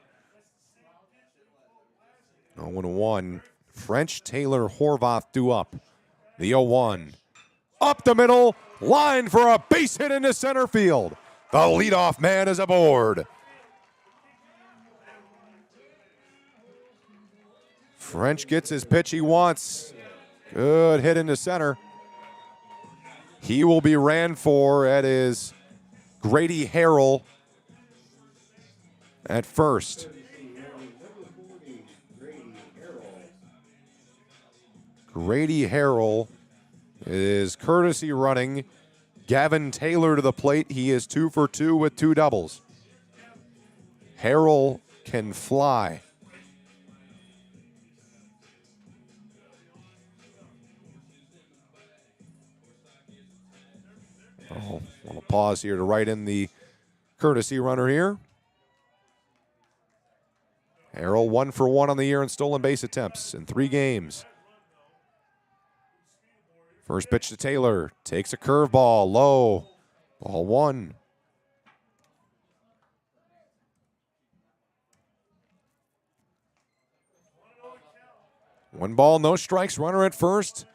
0-1. French, Taylor, Horvath due up. The 0-1. Up the middle. Line for a base hit into center field. The leadoff man is aboard. French gets his pitch he wants. Good hit into center. He will be ran for at his Grady Harrell at first. Grady Harrell is courtesy running. Gavin Taylor to the plate. He is 2 for 2 with 2 doubles. Harrell can fly. Oh, want to pause here to write in the courtesy runner here. Harrell 1 for 1 on the year in stolen base attempts in 3 games. First pitch to Taylor. Takes a curveball. Low. Ball 1. One ball, no strikes. Runner at first.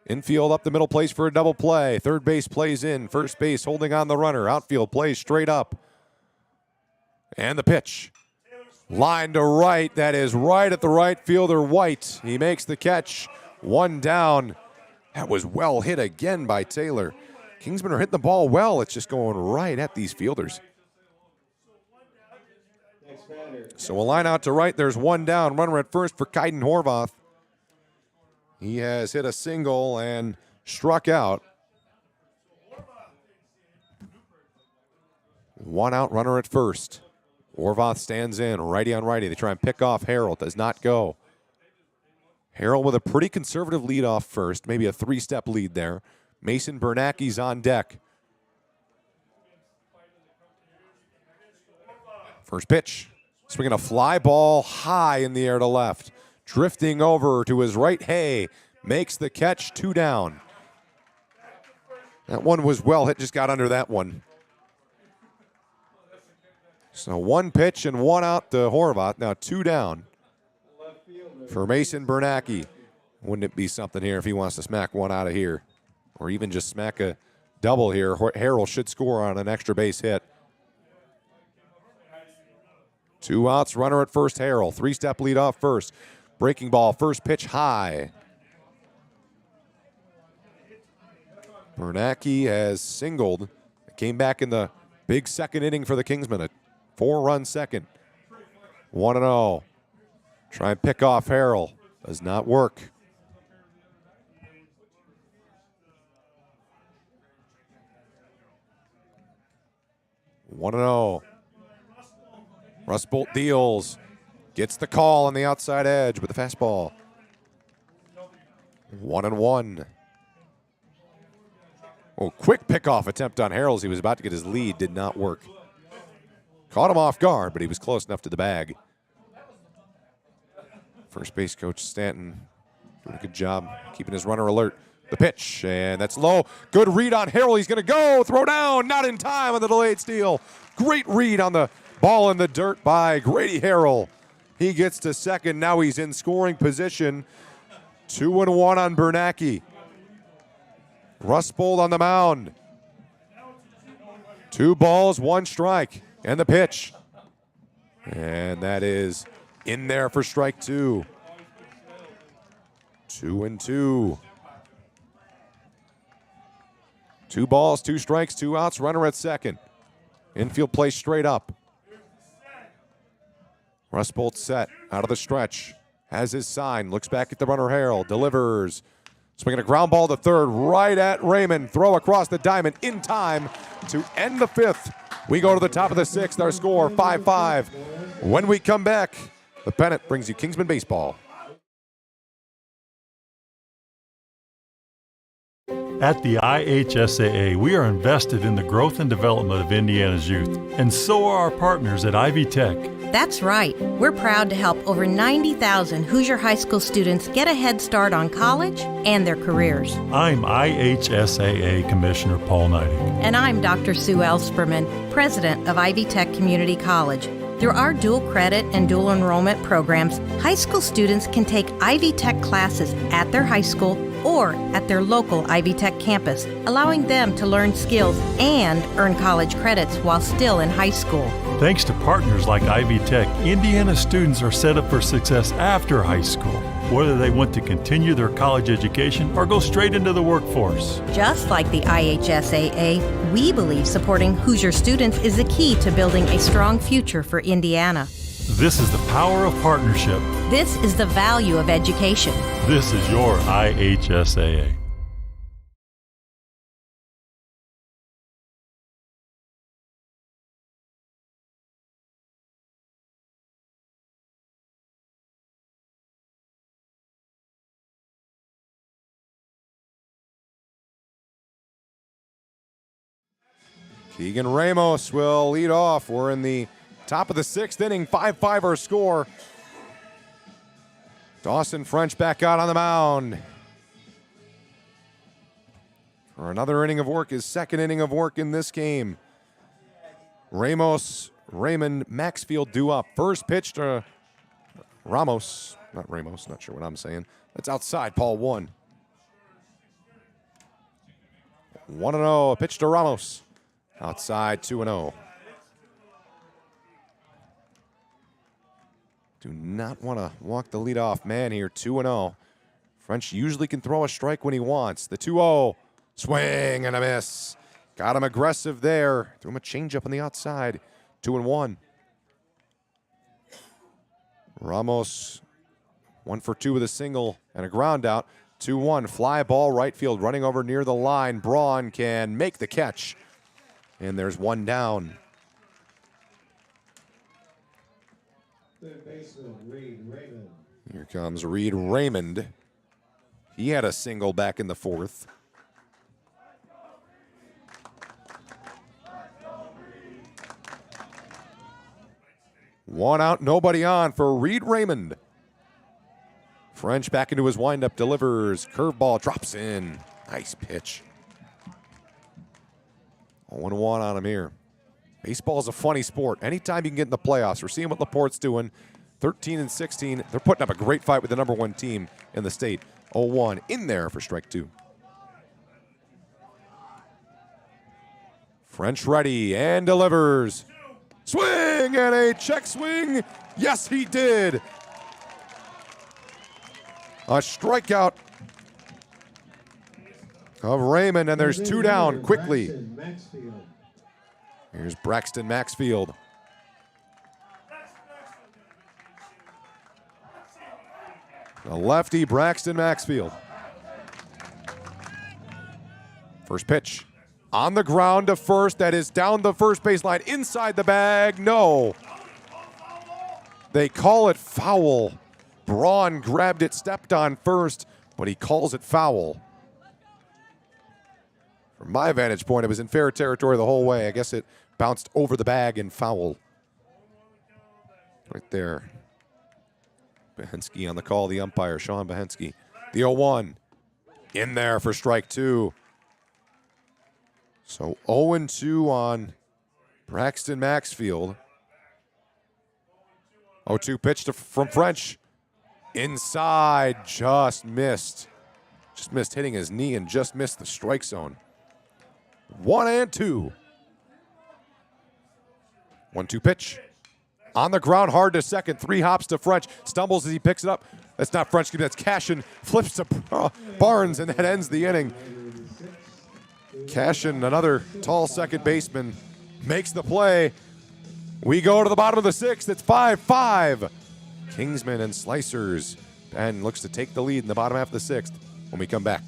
Infield up the middle plays for a double play. Third base plays in. First base holding on the runner. Outfield plays straight up. And the pitch. Line to right. That is right at the right fielder, White. He makes the catch. 1 down. That was well hit again by Taylor. Kingsmen are hitting the ball well. It's just going right at these fielders. So a line out to right. There's 1 down. Runner at first for Kaiden Horvath. He has hit a single and struck out. 1 out, runner at first. Horvath stands in, righty on righty. They try and pick off Harrell. Does not go. Harrell with a pretty conservative lead off first, maybe a 3-step lead there. Mason Bernacki's on deck. First pitch. Swinging a fly ball high in the air to left. Drifting over to his right. Hay makes the catch. 2 down. That one was well hit, just got under that one. So 1 pitch and 1 out to Horvath. Now 2 down for Mason Bernacki. Wouldn't it be something here if he wants to smack one out of here? Or even just smack a double here. Harrell should score on an extra base hit. 2 outs, runner at first, Harrell. 3-step lead off first. Breaking ball, first pitch high. Bernacki has singled. Came back in the big second inning for the Kingsmen. A 4-run second. 1-0. Try and pick off Harrell. Does not work. One and 0. Rustbolt deals. Gets the call on the outside edge with the fastball. 1-1. Oh, quick pickoff attempt on Harrell. He was about to get his lead. Did not work. Caught him off guard, but he was close enough to the bag. First base coach Stanton doing a good job keeping his runner alert. The pitch, and that's low. Good read on Harrell. He's going to go. Throw down. Not in time on the delayed steal. Great read on the ball in the dirt by Grady Harrell. He gets to second. Now he's in scoring position. 2-1 on Bernacki. Rustbolt on the mound. 2 balls, 1 strike. And the pitch. And that is in there for strike 2. 2-2. 2 balls, 2 strikes, 2 outs, runner at second. Infield play straight up. Rustbolt set, out of the stretch. Has his sign, looks back at the runner Harrell, delivers. Swinging a ground ball to third, right at Raymond. Throw across the diamond in time to end the 5th. We go to the top of the 6th, our score 5-5. When we come back, the pennant brings you Kingsman Baseball. At the IHSAA, we are invested in the growth and development of Indiana's youth, and so are our partners at IvyTech. That's right. We're proud to help over 90,000 Hoosier High School students get a head start on college and their careers. I'm IHSAA Commissioner Paul Neidig. And I'm Dr. Sue Ellsperman, President of IvyTech Community College. Through our dual credit and dual enrollment programs, high school students can take IvyTech classes at their high school or at their local IvyTech campus, allowing them to learn skills and earn college credits while still in high school. Thanks to partners like IvyTech, Indiana students are set up for success after high school, whether they want to continue their college education or go straight into the workforce. Just like the IHSAA, we believe supporting Hoosier students is the key to building a strong future for Indiana. This is the power of partnership. This is the value of education. This is your IHSAA. Keegan Ramos will lead off. We're in the top of the 6th inning, 5-5 our score. Dawson French back out on the mound for another inning of work, his 2nd inning of work in this game. Ramos, Raymond, Maxfield due up. First pitch to Ramos, not Ramos, not sure what I'm saying. That's outside, Paul 1. 1-0, a pitch to Ramos. Outside, 2-0. Do not want to walk the leadoff man here, 2-0. French usually can throw a strike when he wants. The 2-0, swing and a miss. Got him aggressive there. Threw him a changeup on the outside, 2-1. Ramos, 1 for 2 with a single and a ground out. 2-1, fly ball right field, running over near the line. Braun can make the catch. And there's 1 down. Here comes Reed Raymond. He had a single back in the 4th. One out, nobody on for Reed Raymond. French back into his windup, delivers. Curveball drops in. Nice pitch. 1-1 on him here. Baseball is a funny sport. Anytime you can get in the playoffs, we're seeing what LaPorte's doing. 13-16. They're putting up a great fight with the #1 team in the state. 0-1 in there for strike 2. French ready and delivers. Swing and a check swing. Yes, he did. A strikeout of Raymond, and there's 2 down quickly. Here's Braxton Maxfield. The lefty Braxton Maxfield. First pitch on the ground to first. That is down the first baseline, inside the bag. No. They call it foul. Braun grabbed it, stepped on first, but he calls it foul. From my vantage point, it was in fair territory the whole way. I guess it bounced over the bag and foul. Right there. Behensky on the call, the umpire, Sean Behensky. The 0-1 in there for strike 2. So 0-2 on Braxton Maxfield. 0-2 pitch from French. Inside, just missed. Just missed hitting his knee and just missed the strike zone. 1-2. 1-2 pitch. On the ground, hard to second. 3 hops to French. Stumbles as he picks it up. That's not French, that's Cashin. Flips to Barnes, and that ends the inning. Cashin, another tall second baseman, makes the play. We go to the bottom of the 6th. It's 5-5. Kingsmen and Slicers. Penn looks to take the lead in the bottom half of the 6th when we come back.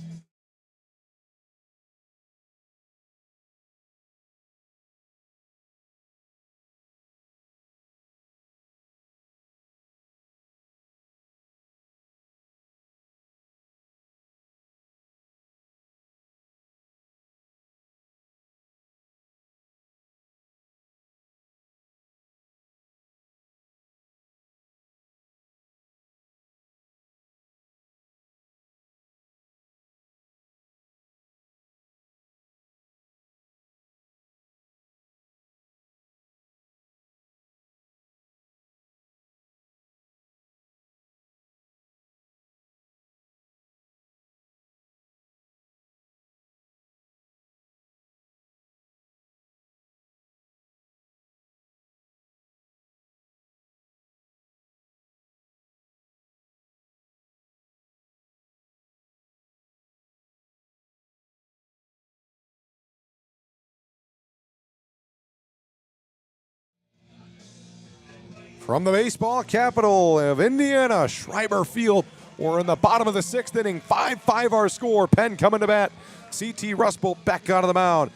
From the baseball capital of Indiana, Schreiber Field. We're in the bottom of the 6th inning. 5-5 our score. Penn coming to bat. C.T. Rustbolt back out of the mound.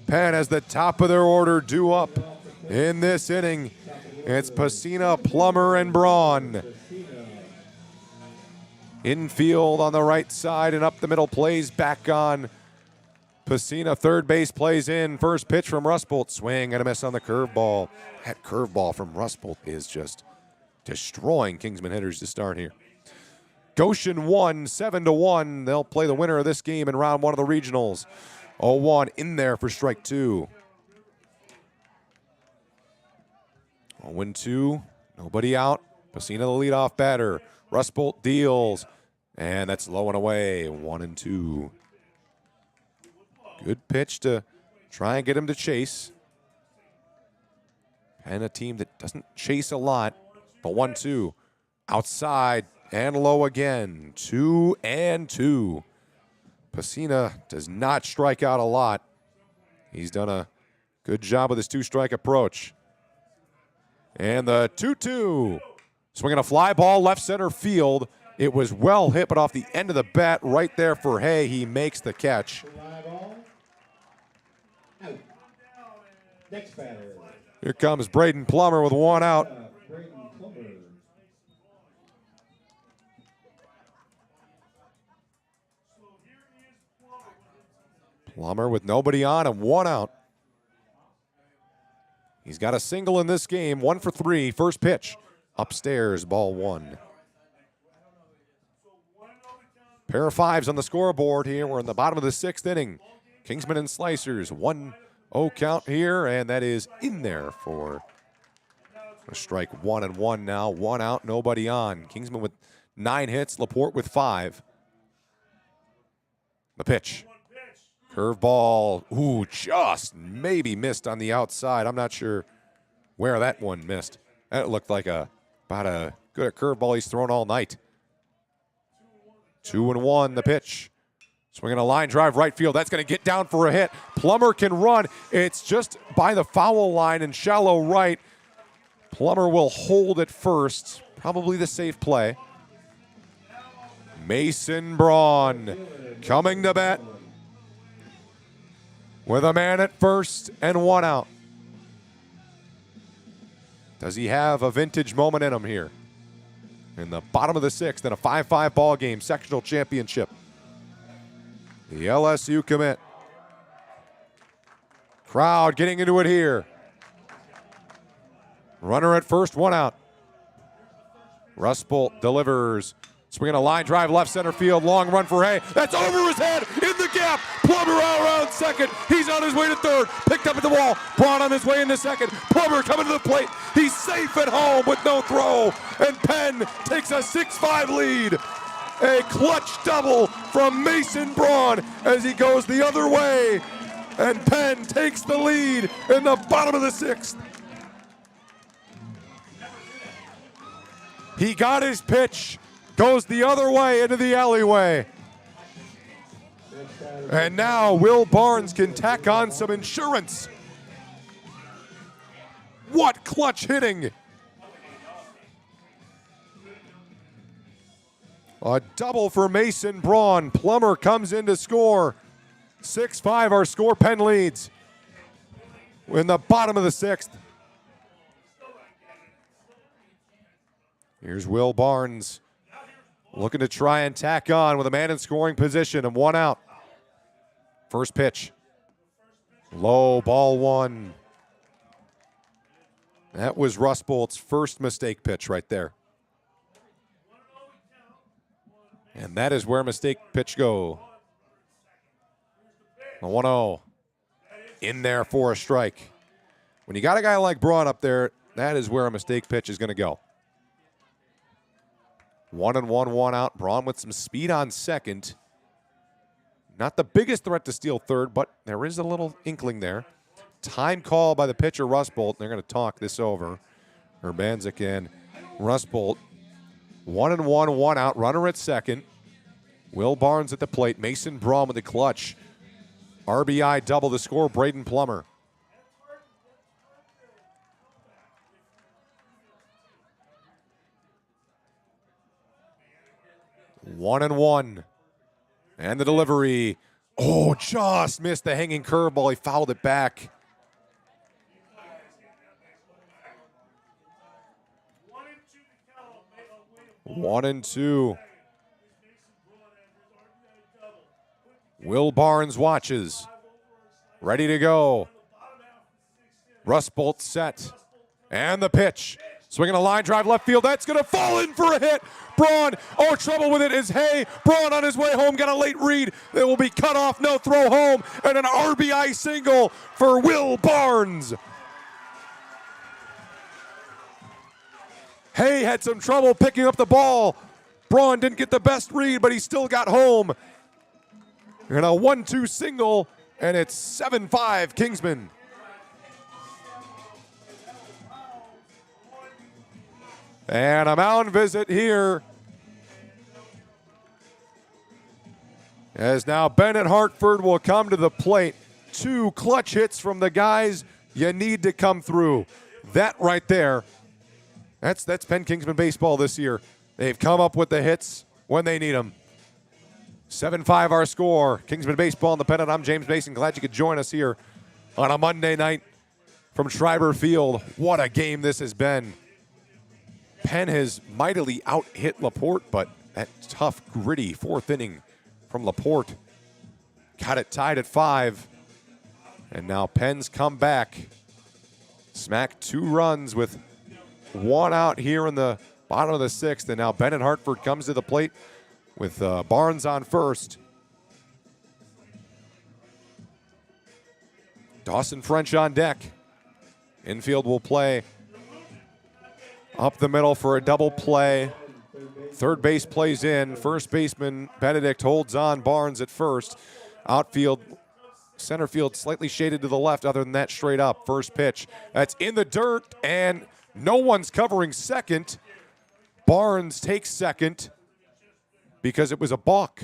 Penn has the top of their order due up in this inning. It's Pacina, Plummer, and Braun. Infield on the right side and up the middle plays back on Pacina. Third base plays in. First pitch from Rustbolt. Swing and a miss on the curveball. That curveball from Rustbolt is just destroying Kingsman hitters to start here. Goshen won 7-1. They'll play the winner of this game in round 1 of the regionals. 0-1 in there for strike 2. 0-2. Nobody out. Pacina the leadoff batter. Rustbolt deals. And that's low and away. 1-2. Good pitch to try and get him to chase. And a team that doesn't chase a lot. But 1-2. Outside and low again. 2-2. Pacina does not strike out a lot. He's done a good job with his 2-strike approach. And the 2-2. Swinging a fly ball left center field. It was well hit, but off the end of the bat right there for Hay. He makes the catch. Next batter. Here comes Braden Plummer with 1 out. Plummer with nobody on and 1 out. He's got a single in this game, 1 for 3. First pitch, upstairs, ball 1. Pair of 5s on the scoreboard here. We're in the bottom of the 6th inning. Kingsmen and Slicers, 1-0 count here, and that is in there for a strike. 1-1 now, 1 out, nobody on. Kingsman with 9 hits, LaPorte with 5. The pitch. Curveball. Ooh, just maybe missed on the outside. I'm not sure where that one missed. That looked like about a good curveball he's thrown all night. 2-1, the pitch. Swinging a line drive right field. That's going to get down for a hit. Plummer can run. It's just by the foul line in shallow right. Plummer will hold at first. Probably the safe play. Mason Braun coming to bat with a man at first and one out. Does he have a vintage moment in him here? In the bottom of the sixth in a 5-5 ball game, sectional championship. The LSU commit. Crowd getting into it here. Runner at first, one out. Rusbolt delivers. Swinging a line drive left center field. Long run for Hay. That's over his head in the gap. Plummer out around second. He's on his way to third. Picked up at the wall. Braun on his way into second. Plummer coming to the plate. He's safe at home with no throw. And Penn takes a 6-5 lead. A clutch double from Mason Braun as he goes the other way. And Penn takes the lead in the bottom of the sixth. He got his pitch. Goes the other way into the alleyway. And now Will Barnes can tack on some insurance. What clutch hitting. A double for Mason Braun. Plummer comes in to score. 6-5 our score. Penn leads in the bottom of the sixth. Here's Will Barnes looking to try and tack on with a man in scoring position and one out. First pitch. Low, ball one. That was Rusbolt's first mistake pitch right there. And that is where mistake pitch go. A 1-0. In there for a strike. When you got a guy like Braun up there, that is where a mistake pitch is going to go. 1-1, one out. Braun with some speed on second. Not the biggest threat to steal third, but there is a little inkling there. Time call by the pitcher, Rusbolt. They're going to talk this over. Urbanzik and Rusbolt. 1-1, one out. Runner at second. Will Barnes at the plate. Mason Braun with the clutch. RBI double the score, Braden Plummer. One and one. And the delivery. Oh, just missed the hanging curveball. He fouled it back. One and two. Will Barnes watches. Ready to go. Rusbolt set. And the pitch. Swinging a line drive left field. That's going to fall in for a hit. Braun. Oh, trouble with it is Hay. Braun on his way home. Got a late read. It will be cut off. No throw home. And an RBI single for Will Barnes. Hay had some trouble picking up the ball. Braun didn't get the best read, but he still got home. And a 1-2 single, and it's 7-5 Kingsman. And a mound visit here. As now Bennett Hartford will come to the plate. 2 clutch hits from the guys you need to come through. That right there, that's Penn Kingsman baseball this year. They've come up with the hits when they need them. 7-5 our score. Kingsman baseball in the Pennant. I'm James Mason. Glad you could join us here on a Monday night from Schreiber Field. What a game this has been. Penn has mightily out-hit LaPorte, but that tough, gritty 4th inning from LaPorte got it tied at 5. And now Penn's come back. Smacked 2 runs with 1 out here in the bottom of the 6th. And now Bennett Hartford comes to the plate with Barnes on first. Dawson French on deck. Infield will play up the middle for a double play. Third base plays in. First baseman Benedict holds on. Barnes at first. Outfield, center field slightly shaded to the left. Other than that, straight up. First pitch. That's in the dirt, and no one's covering second. Barnes takes second because it was a balk.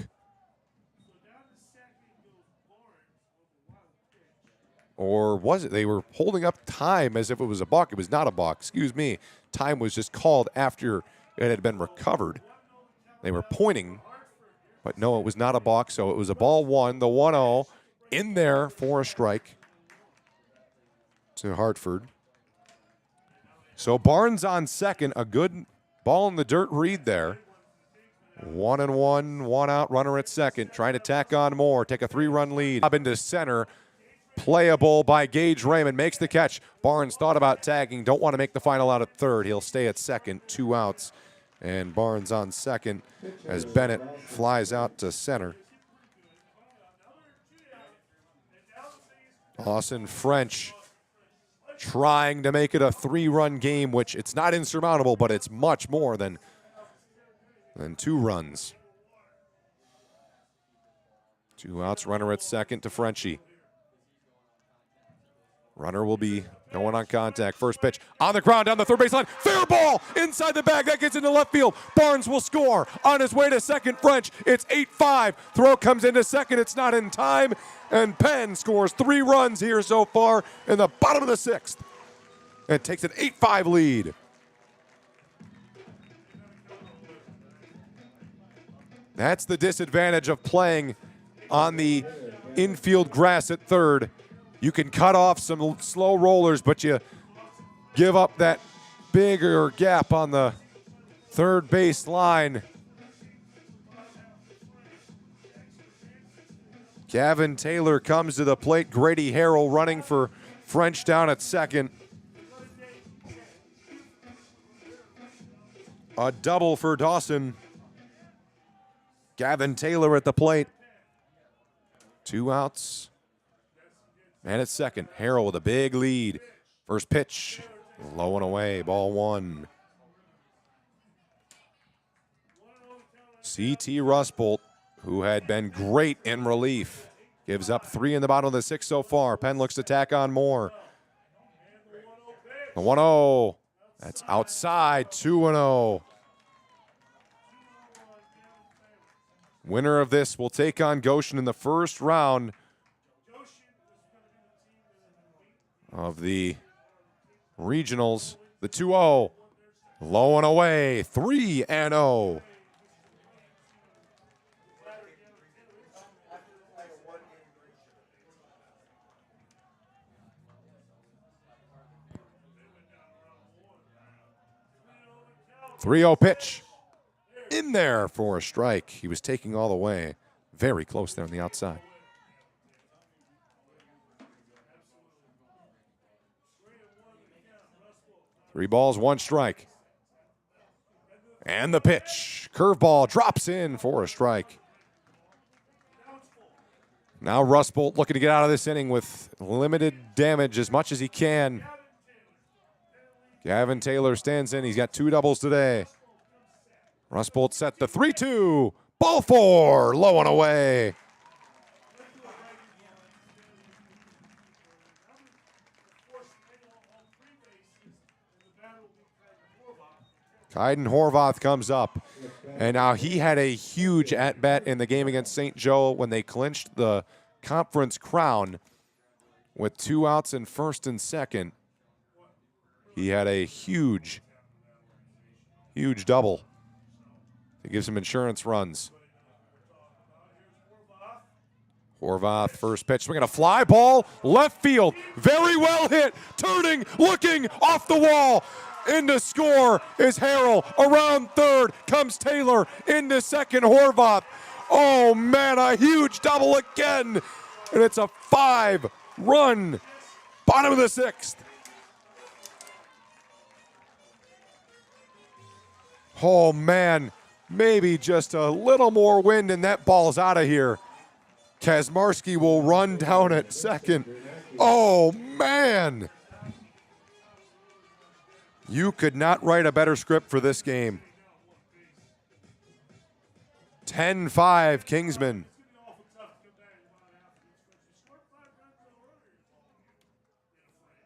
Or was it? They were holding up time as if it was a balk. It was not a balk. Excuse me. Time was just called after it had been recovered. They were pointing, but no, it was not a balk, so it was a ball one. The 1-0 in there for a strike to Hartford. So Barnes on second, a good ball in the dirt read there. 1-1, one out, runner at second, trying to tack on more, take a 3-run lead. Up into center. Playable by Gage Raymond, makes the catch. Barnes thought about tagging, don't want to make the final out at third. He'll stay at second, 2 outs. And Barnes on second as Bennett flies out to center. Austin French trying to make it a 3-run game, which it's not insurmountable, but it's much more than 2 runs. 2 outs, runner at second to Frenchie. Runner will be going on contact. First pitch on the ground down the third baseline. Fair ball inside the bag. That gets into left field. Barnes will score. On his way to second, French. It's 8-5. Throw comes into second. It's not in time. And Penn scores 3 runs here so far in the bottom of the 6th. And takes an 8-5 lead. That's the disadvantage of playing on the infield grass at third. You can cut off some slow rollers, but you give up that bigger gap on the third base line. Gavin Taylor comes to the plate. Grady Harrell running for French down at second. A double for Dawson. Gavin Taylor at the plate. 2 outs. And at second, Harrell with a big lead. First pitch, low and away, ball 1. C.T. Rusbolt, who had been great in relief, gives up 3 in the bottom of the 6th so far. Penn looks to tack on more. The 1-0, that's outside, 2-0. Winner of this will take on Goshen in the first round of the regionals. The 2-0, low and away, 3-0. .30 pitch in there for a strike. He was taking all the way, very close there on the outside. 3 balls, 1 strike. And the pitch. Curveball drops in for a strike. Now Rusbolt looking to get out of this inning with limited damage as much as he can. Gavin Taylor stands in. He's got 2 doubles today. Rusbolt set the 3-2. Ball 4, low and away. Kaiden Horvath comes up, and now he had a huge at-bat in the game against St. Joe when they clinched the conference crown with 2 outs in first and second. He had a huge double to give some insurance runs. Horvath, first pitch, swinging a fly ball, left field, very well hit, turning, looking, off the wall. Into score is Harrell. Around third comes Taylor. Into second, Horvath. Oh, man, a huge double again. And it's a 5-run bottom of the 6th. Oh, man, maybe just a little more wind and that ball's out of here. Kazmarski will run down at second. Oh, man. You could not write a better script for this game. 10-5 Kingsman.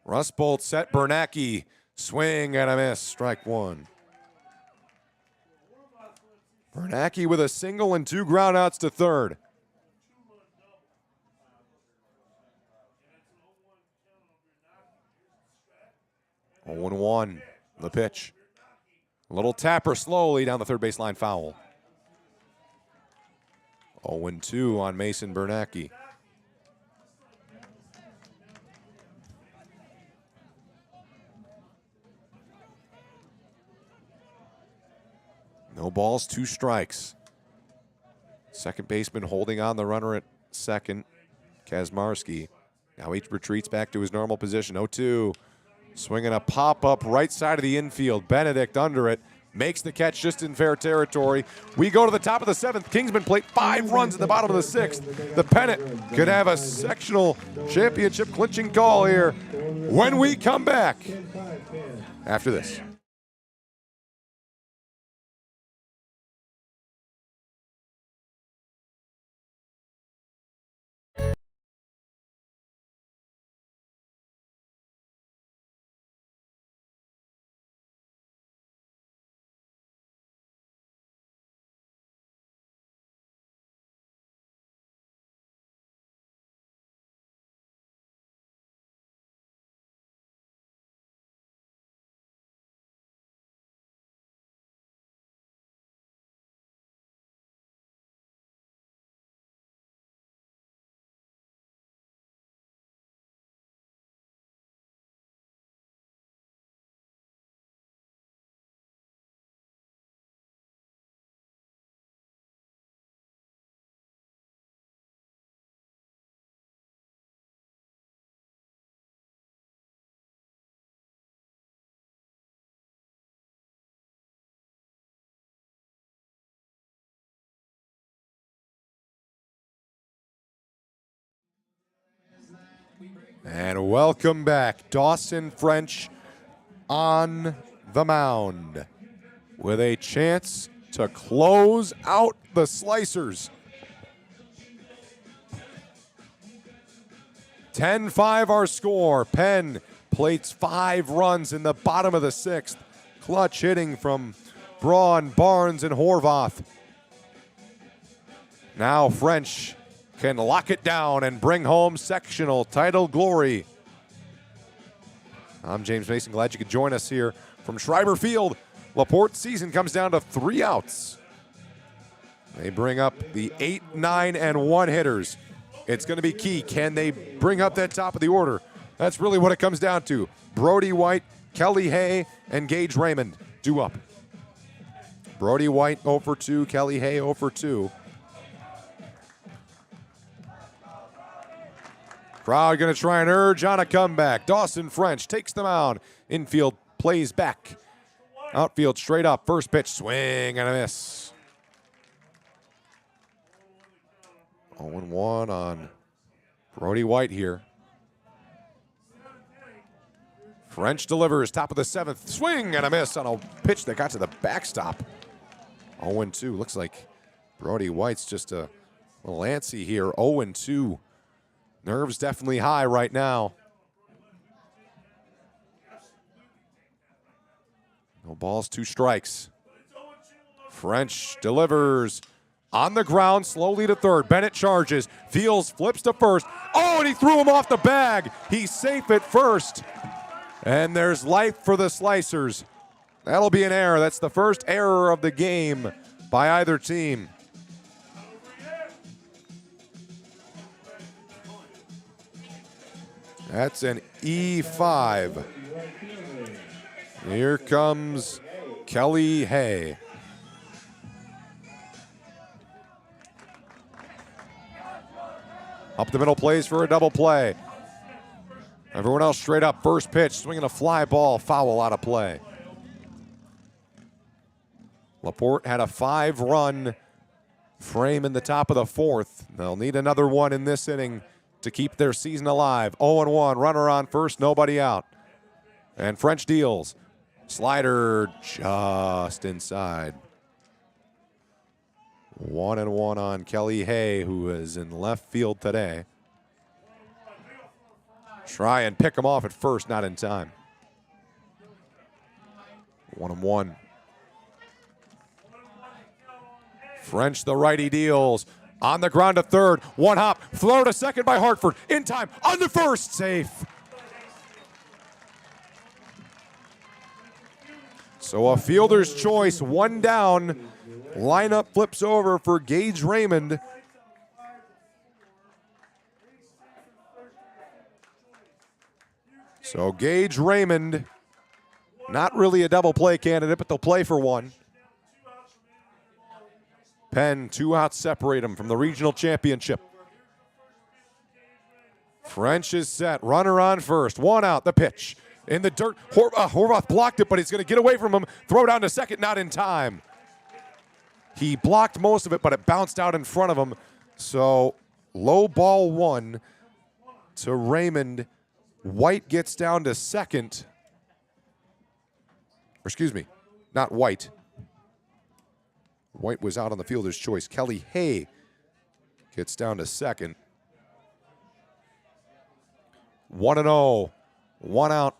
Rustbolt set Bernacki. Swing and a miss. Strike one. Bernacki with a single and 2 groundouts to third. 0-1, the pitch. A little tapper slowly down the third baseline foul. 0-2 on Mason Bernacki. No balls, 2 strikes. Second baseman holding on the runner at second, Kazmarski. Now he retreats back to his normal position. 0-2. Swinging a pop-up right side of the infield. Benedict under it. Makes the catch just in fair territory. We go to the top of the 7th. Kingsman plate 5 runs at the bottom of the 6th. The pennant could have a sectional championship clinching call here when we come back after this. And welcome back. Dawson French on the mound with a chance to close out the Slicers. 10-5 our score. Penn plates 5 runs in the bottom of the 6th. Clutch hitting from Braun, Barnes, and Horvath. Now French can lock it down and bring home sectional title glory. I'm James Mason. Glad you could join us here from Schreiber Field. LaPorte season comes down to 3 outs. They bring up the 8, 9, and 1 hitters. It's going to be key. Can they bring up that top of the order? That's really what it comes down to. Brody White, Kelly Hay, and Gage Raymond due up. Brody White 0 for 2, Kelly Hay 0 for 2. Crowd going to try and urge on a comeback. Dawson French takes the mound. Infield plays back. Outfield straight up. First pitch, swing and a miss. 0-1 on Brody White here. French delivers, top of the 7th. Swing and a miss on a pitch that got to the backstop. 0-2. Looks like Brody White's just a little antsy here. 0-2. Nerves definitely high right now. No balls, 2 strikes. French delivers on the ground, slowly to third. Bennett charges, Fields flips to first. Oh, and he threw him off the bag. He's safe at first. And there's life for the Slicers. That'll be an error. That's the first error of the game by either team. That's an E5. Here comes Kelly Hay. Up the middle, plays for a double play. Everyone else straight up. First pitch, swinging a fly ball, foul out of play. LaPorte had a 5-run frame in the top of the 4th. They'll need another one in this inning to keep their season alive. 0-1, runner on first, nobody out. And French deals. Slider just inside. 1-1 on Kelly Hay, who is in left field today. Try and pick him off at first, not in time. 1-1. French, the righty, deals. On the ground to third. One hop. Throw to second by Hartford. In time. On the first. Safe. So a fielder's choice. One down. Lineup flips over for Gage Raymond. So Gage Raymond, not really a double play candidate, but they'll play for one. Penn, 2 outs separate him from the regional championship. French is set. Runner on first. 1 out. The pitch. In the dirt. Horvath blocked it, but he's going to get away from him. Throw down to second. Not in time. He blocked most of it, but it bounced out in front of him. So low ball 1 to Raymond. White gets down to second. Or excuse me, not White. White was out on the fielder's choice. Kelly Hay gets down to second. 1-0. 1 out.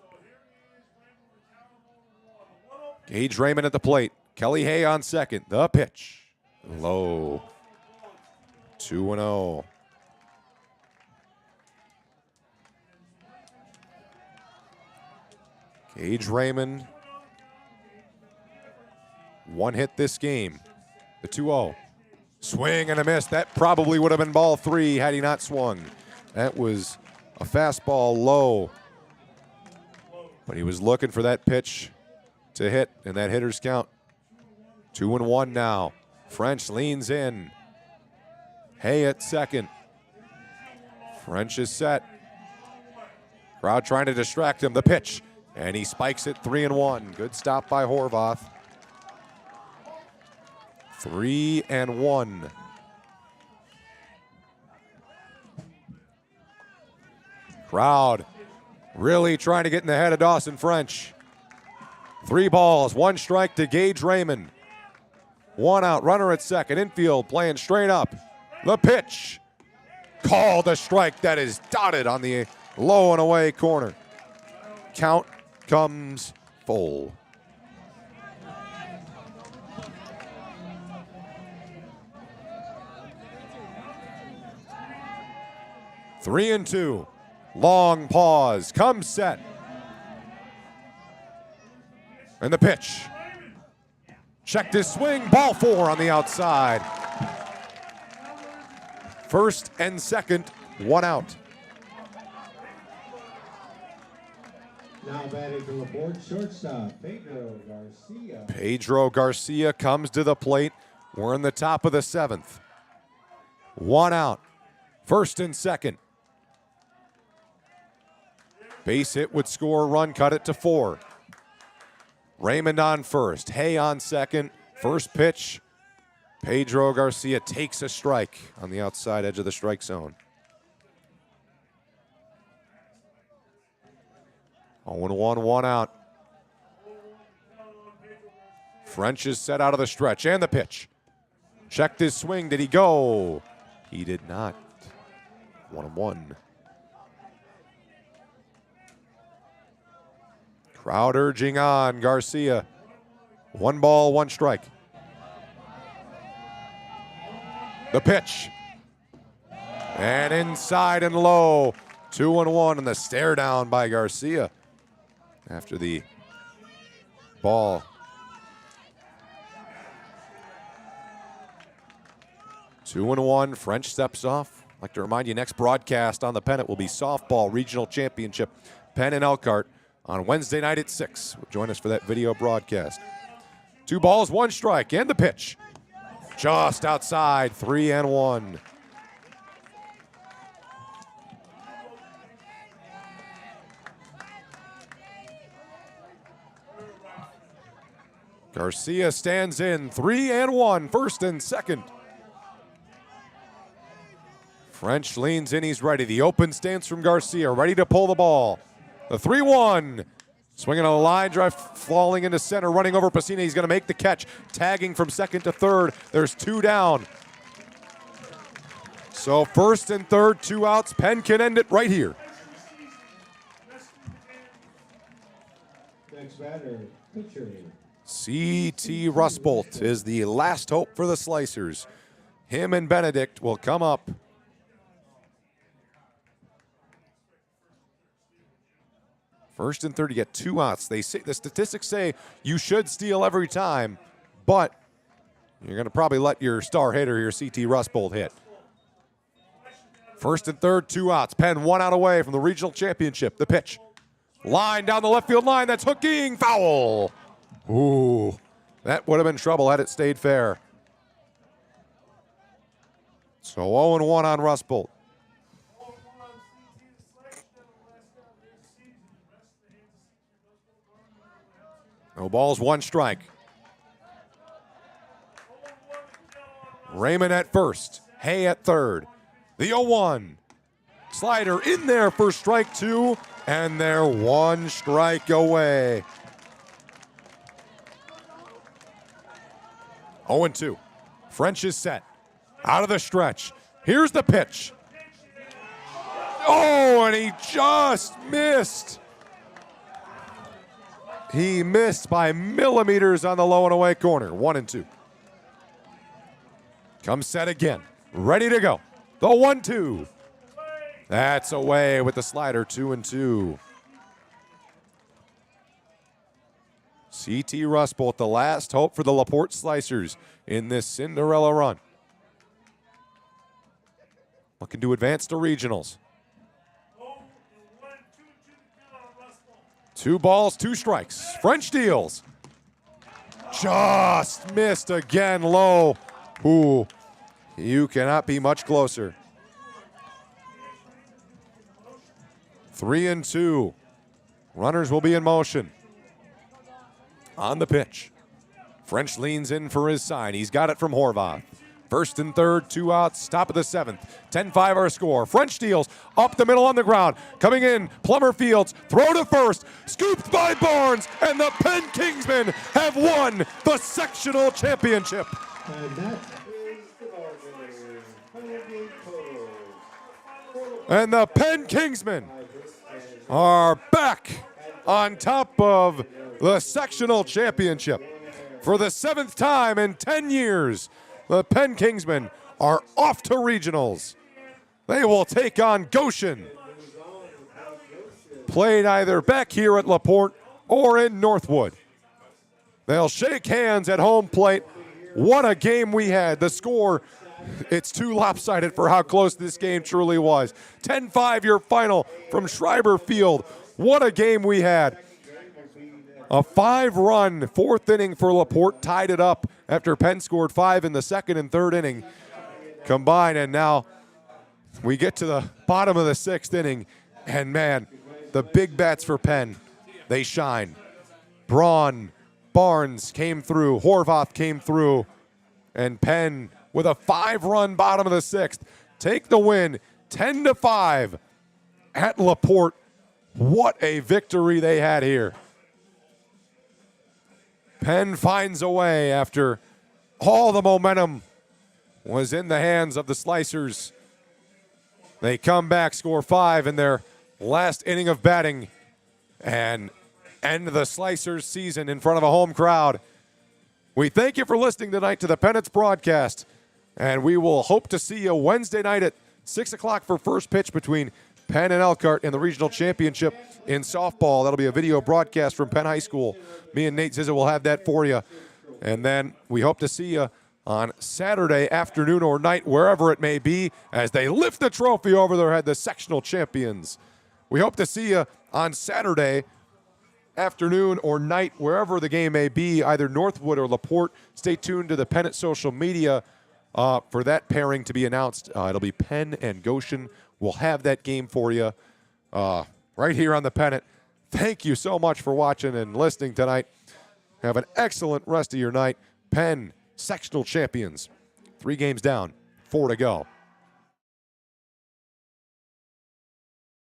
Gage Raymond at the plate. Kelly Hay on second. The pitch. Low. 2-0. Gage Raymond. 1 hit this game. The 2-0. Swing and a miss. That probably would have been ball 3 had he not swung. That was a fastball low. But he was looking for that pitch to hit in that hitter's count. 2-1 now. French leans in. Hay at second. French is set. Crowd trying to distract him. The pitch. And he spikes it 3-1. Good stop by Horvath. 3-1. Crowd really trying to get in the head of Dawson French. 3 balls, 1 strike to Gage Raymond. 1 out, runner at second, infield playing straight up. The pitch. Called a strike that is dotted on the low and away corner. Count comes full. Three and 2. Long pause. Comes set. And the pitch. Checked his swing. Ball 4 on the outside. First and second. 1 out. Now batting for LaPorte, shortstop, Pedro Garcia. Pedro Garcia comes to the plate. We're in the top of the 7th. 1 out. First and second. Base hit would score a run, cut it to 4. Raymond on first. Hay on second. First pitch. Pedro Garcia takes a strike on the outside edge of the strike zone. 0-1, 1 out. French is set out of the stretch, and the pitch. Checked his swing. Did he go? He did not. 1-1. Crowd urging on Garcia. 1 ball, 1 strike. The pitch. And inside and low. 2-1, and the stare down by Garcia after the ball. 2-1, French steps off. I'd like to remind you, next broadcast on the Pennant will be softball regional championship, Penn and Elkhart, on Wednesday night at 6. Join us for that video broadcast. 2 balls, 1 strike, and the pitch. Just outside, 3-1. Garcia stands in, 3-1, first and second. French leans in, he's ready. The open stance from Garcia, ready to pull the ball. The 3-1, Swinging on a line drive, falling into center, running over Pacina. He's going to make the catch, tagging from second to third. There's 2 down. So first and third, 2 outs. Penn can end it right here. Next batter, pitcher. C.T. Rusbolt is the last hope for the Slicers. Him and Benedict will come up. First and third, you get 2 outs. The statistics say you should steal every time, but you're going to probably let your star hitter here, C.T. Rusbolt, hit. First and third, 2 outs. Penn 1 out away from the regional championship. The pitch. Line down the left field line. That's hooking. Foul. Ooh, that would have been trouble had it stayed fair. So 0-1 on Rusbolt. No balls, 1 strike. Raymond at first. Hay at third. The 0-1. Slider in there for strike 2, and they're 1 strike away. 0-2. French is set. Out of the stretch. Here's the pitch. Oh, and he just missed. He missed by millimeters on the low and away corner. 1-2. Comes set again. Ready to go. The 1-2. That's away with the slider. 2-2. C.T. Rusbolt, the last hope for the LaPorte Slicers in this Cinderella run. Looking to advance to regionals. 2 balls, 2 strikes. French deals. Just missed again low. Ooh, you cannot be much closer. 3-2. Runners will be in motion. On the pitch. French leans in for his sign. He's got it from Horvath. First and third, 2 outs, top of the 7th. 10-5 our score. French deals up the middle on the ground. Coming in, Plummer Fields, throw to first, scooped by Barnes, and the Penn Kingsmen have won the sectional championship. And that is the ball game. And the Penn Kingsmen are back on top of the sectional championship. For the 7th time in 10 years, the Penn Kingsmen are off to regionals. They will take on Goshen. Played either back here at LaPorte or in Northwood. They'll shake hands at home plate. What a game we had. The score, it's too lopsided for how close this game truly was. 10-5 your final from Schreiber Field. What a game we had. A 5-run 4th inning for LaPorte tied it up after Penn scored 5 in the 2nd and 3rd inning combined. And now we get to the bottom of the 6th inning. And, man, the big bats for Penn, they shine. Braun, Barnes came through. Horvath came through. And Penn, with a 5-run bottom of the 6th, take the win 10-5 at LaPorte. What a victory they had here. Penn finds a way after all the momentum was in the hands of the Slicers. They come back, score 5 in their last inning of batting, and end the Slicers season in front of a home crowd. We thank you for listening tonight to the Pennants broadcast, and we will hope to see you Wednesday night at 6 o'clock for first pitch between Penn and Elkhart in the regional championship in softball. That'll be a video broadcast from Penn High School. Me and Nate Zizza will have that for you. And then we hope to see you on Saturday afternoon or night, wherever it may be, as they lift the trophy over their head, the sectional champions. We hope to see you on Saturday afternoon or night, wherever the game may be, either Northwood or LaPorte. Stay tuned to the Pennant social media for that pairing to be announced. It'll be Penn and Goshen. We'll have that game for you right here on the Pennant. Thank you so much for watching and listening tonight. Have an excellent rest of your night. Penn, sectional champions. 3 games down, 4 to go.